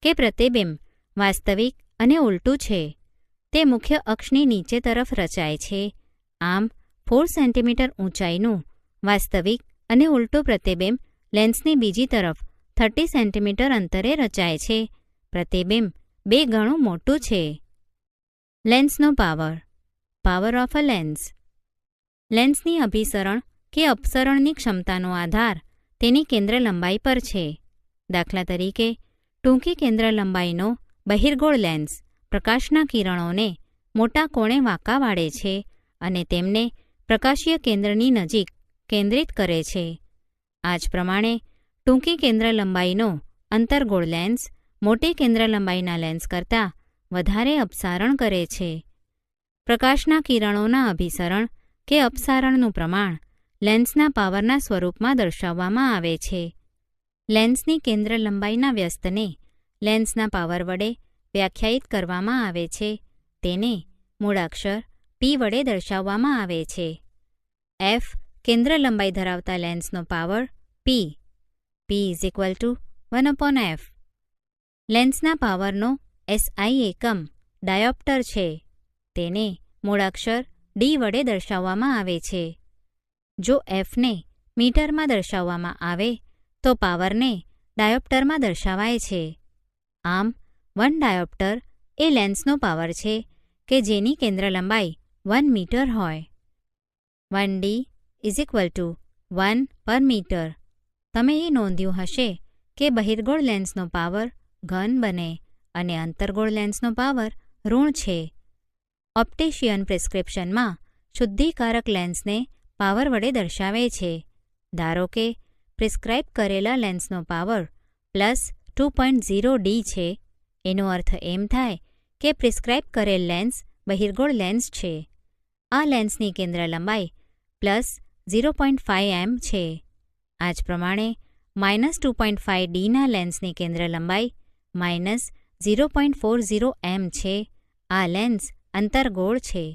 કે પ્રતિબિંબ વાસ્તવિક અને ઉલટું છે. તે મુખ્ય અક્ષની નીચે તરફ રચાય છે. આમ 4 સેન્ટીમીટર ઊંચાઈનું વાસ્તવિક અને ઉલટું પ્રતિબિંબ લેન્સની બીજી તરફ 30 સેન્ટીમીટર અંતરે રચાય છે. પ્રતિબિંબ 2 ગણું મોટું છે. લેન્સનો power. Power of a lens. લેન્સની અભિસરણ કે અપસરણની ક્ષમતાનો આધાર તેની કેન્દ્ર લંબાઈ પર છે. દાખલા તરીકે ટૂંકી કેન્દ્ર લંબાઈનો બહિર્ગોળ લેન્સ પ્રકાશના કિરણોને મોટા કોણે વાંકા વાળે છે અને તેમને પ્રકાશીય કેન્દ્રની નજીક કેન્દ્રિત કરે છે. આ જ પ્રમાણે ટૂંકી કેન્દ્ર લંબાઈનો અંતર્ગોળ લેન્સ મોટી કેન્દ્ર લંબાઈના લેન્સ કરતાં વધારે અપસારણ કરે છે. પ્રકાશના કિરણોના અભિસરણ કે અપસારણનું પ્રમાણ લેન્સના પાવરના સ્વરૂપમાં દર્શાવવામાં આવે છે. લેન્સની કેન્દ્ર લંબાઈના વ્યસ્તને લેન્સના પાવર વડે વ્યાખ્યાયિત કરવામાં આવે છે. તેને મૂળાક્ષર p વડે દર્શાવવામાં આવે છે. f કેન્દ્ર લંબાઈ ધરાવતા લેન્સનો power p. p is equal to 1 upon f. લેન્સના પાવરનો SI એકમ ડાયોપ્ટર છે. તેને મૂળાક્ષર d વડે દર્શાવવામાં આવે છે. જો fને મીટરમાં દર્શાવવામાં આવે તો પાવરને ડાયોપ્ટરમાં દર્શાવાય છે. આમ 1 ડાયોપ્ટર એ લેન્સનો પાવર છે કે જેની કેન્દ્ર લંબાઈ 1 મીટર હોય. 1d is equal to 1 પર મીટર. તમે એ નોંધ્યું હશે કે બહિર્ગોળ લેન્સનો પાવર ઘન બને અને અંતર્ગોળ લેન્સનો પાવર ઋણ છે. ઓપ્ટિશિયન પ્રિસ્ક્રિપ્શનમાં શુદ્ધિકારક લેન્સને પાવર વડે દર્શાવે છે. ધારો કે પ્રિસ્ક્રાઇબ કરેલા લેન્સનો પાવર +2.0D છે. એનો અર્થ એમ થાય કે પ્રિસ્ક્રાઇબ કરેલ લેન્સ બહિર્ગોળ લેન્સ છે. આ લેન્સની કેન્દ્ર લંબાઈ +0.5 m છે. આ જ પ્રમાણે -2.5Dના લેન્સની કેન્દ્ર લંબાઈ -0.40 m છે. આ લેન્સ અંતર્ગોળ છે.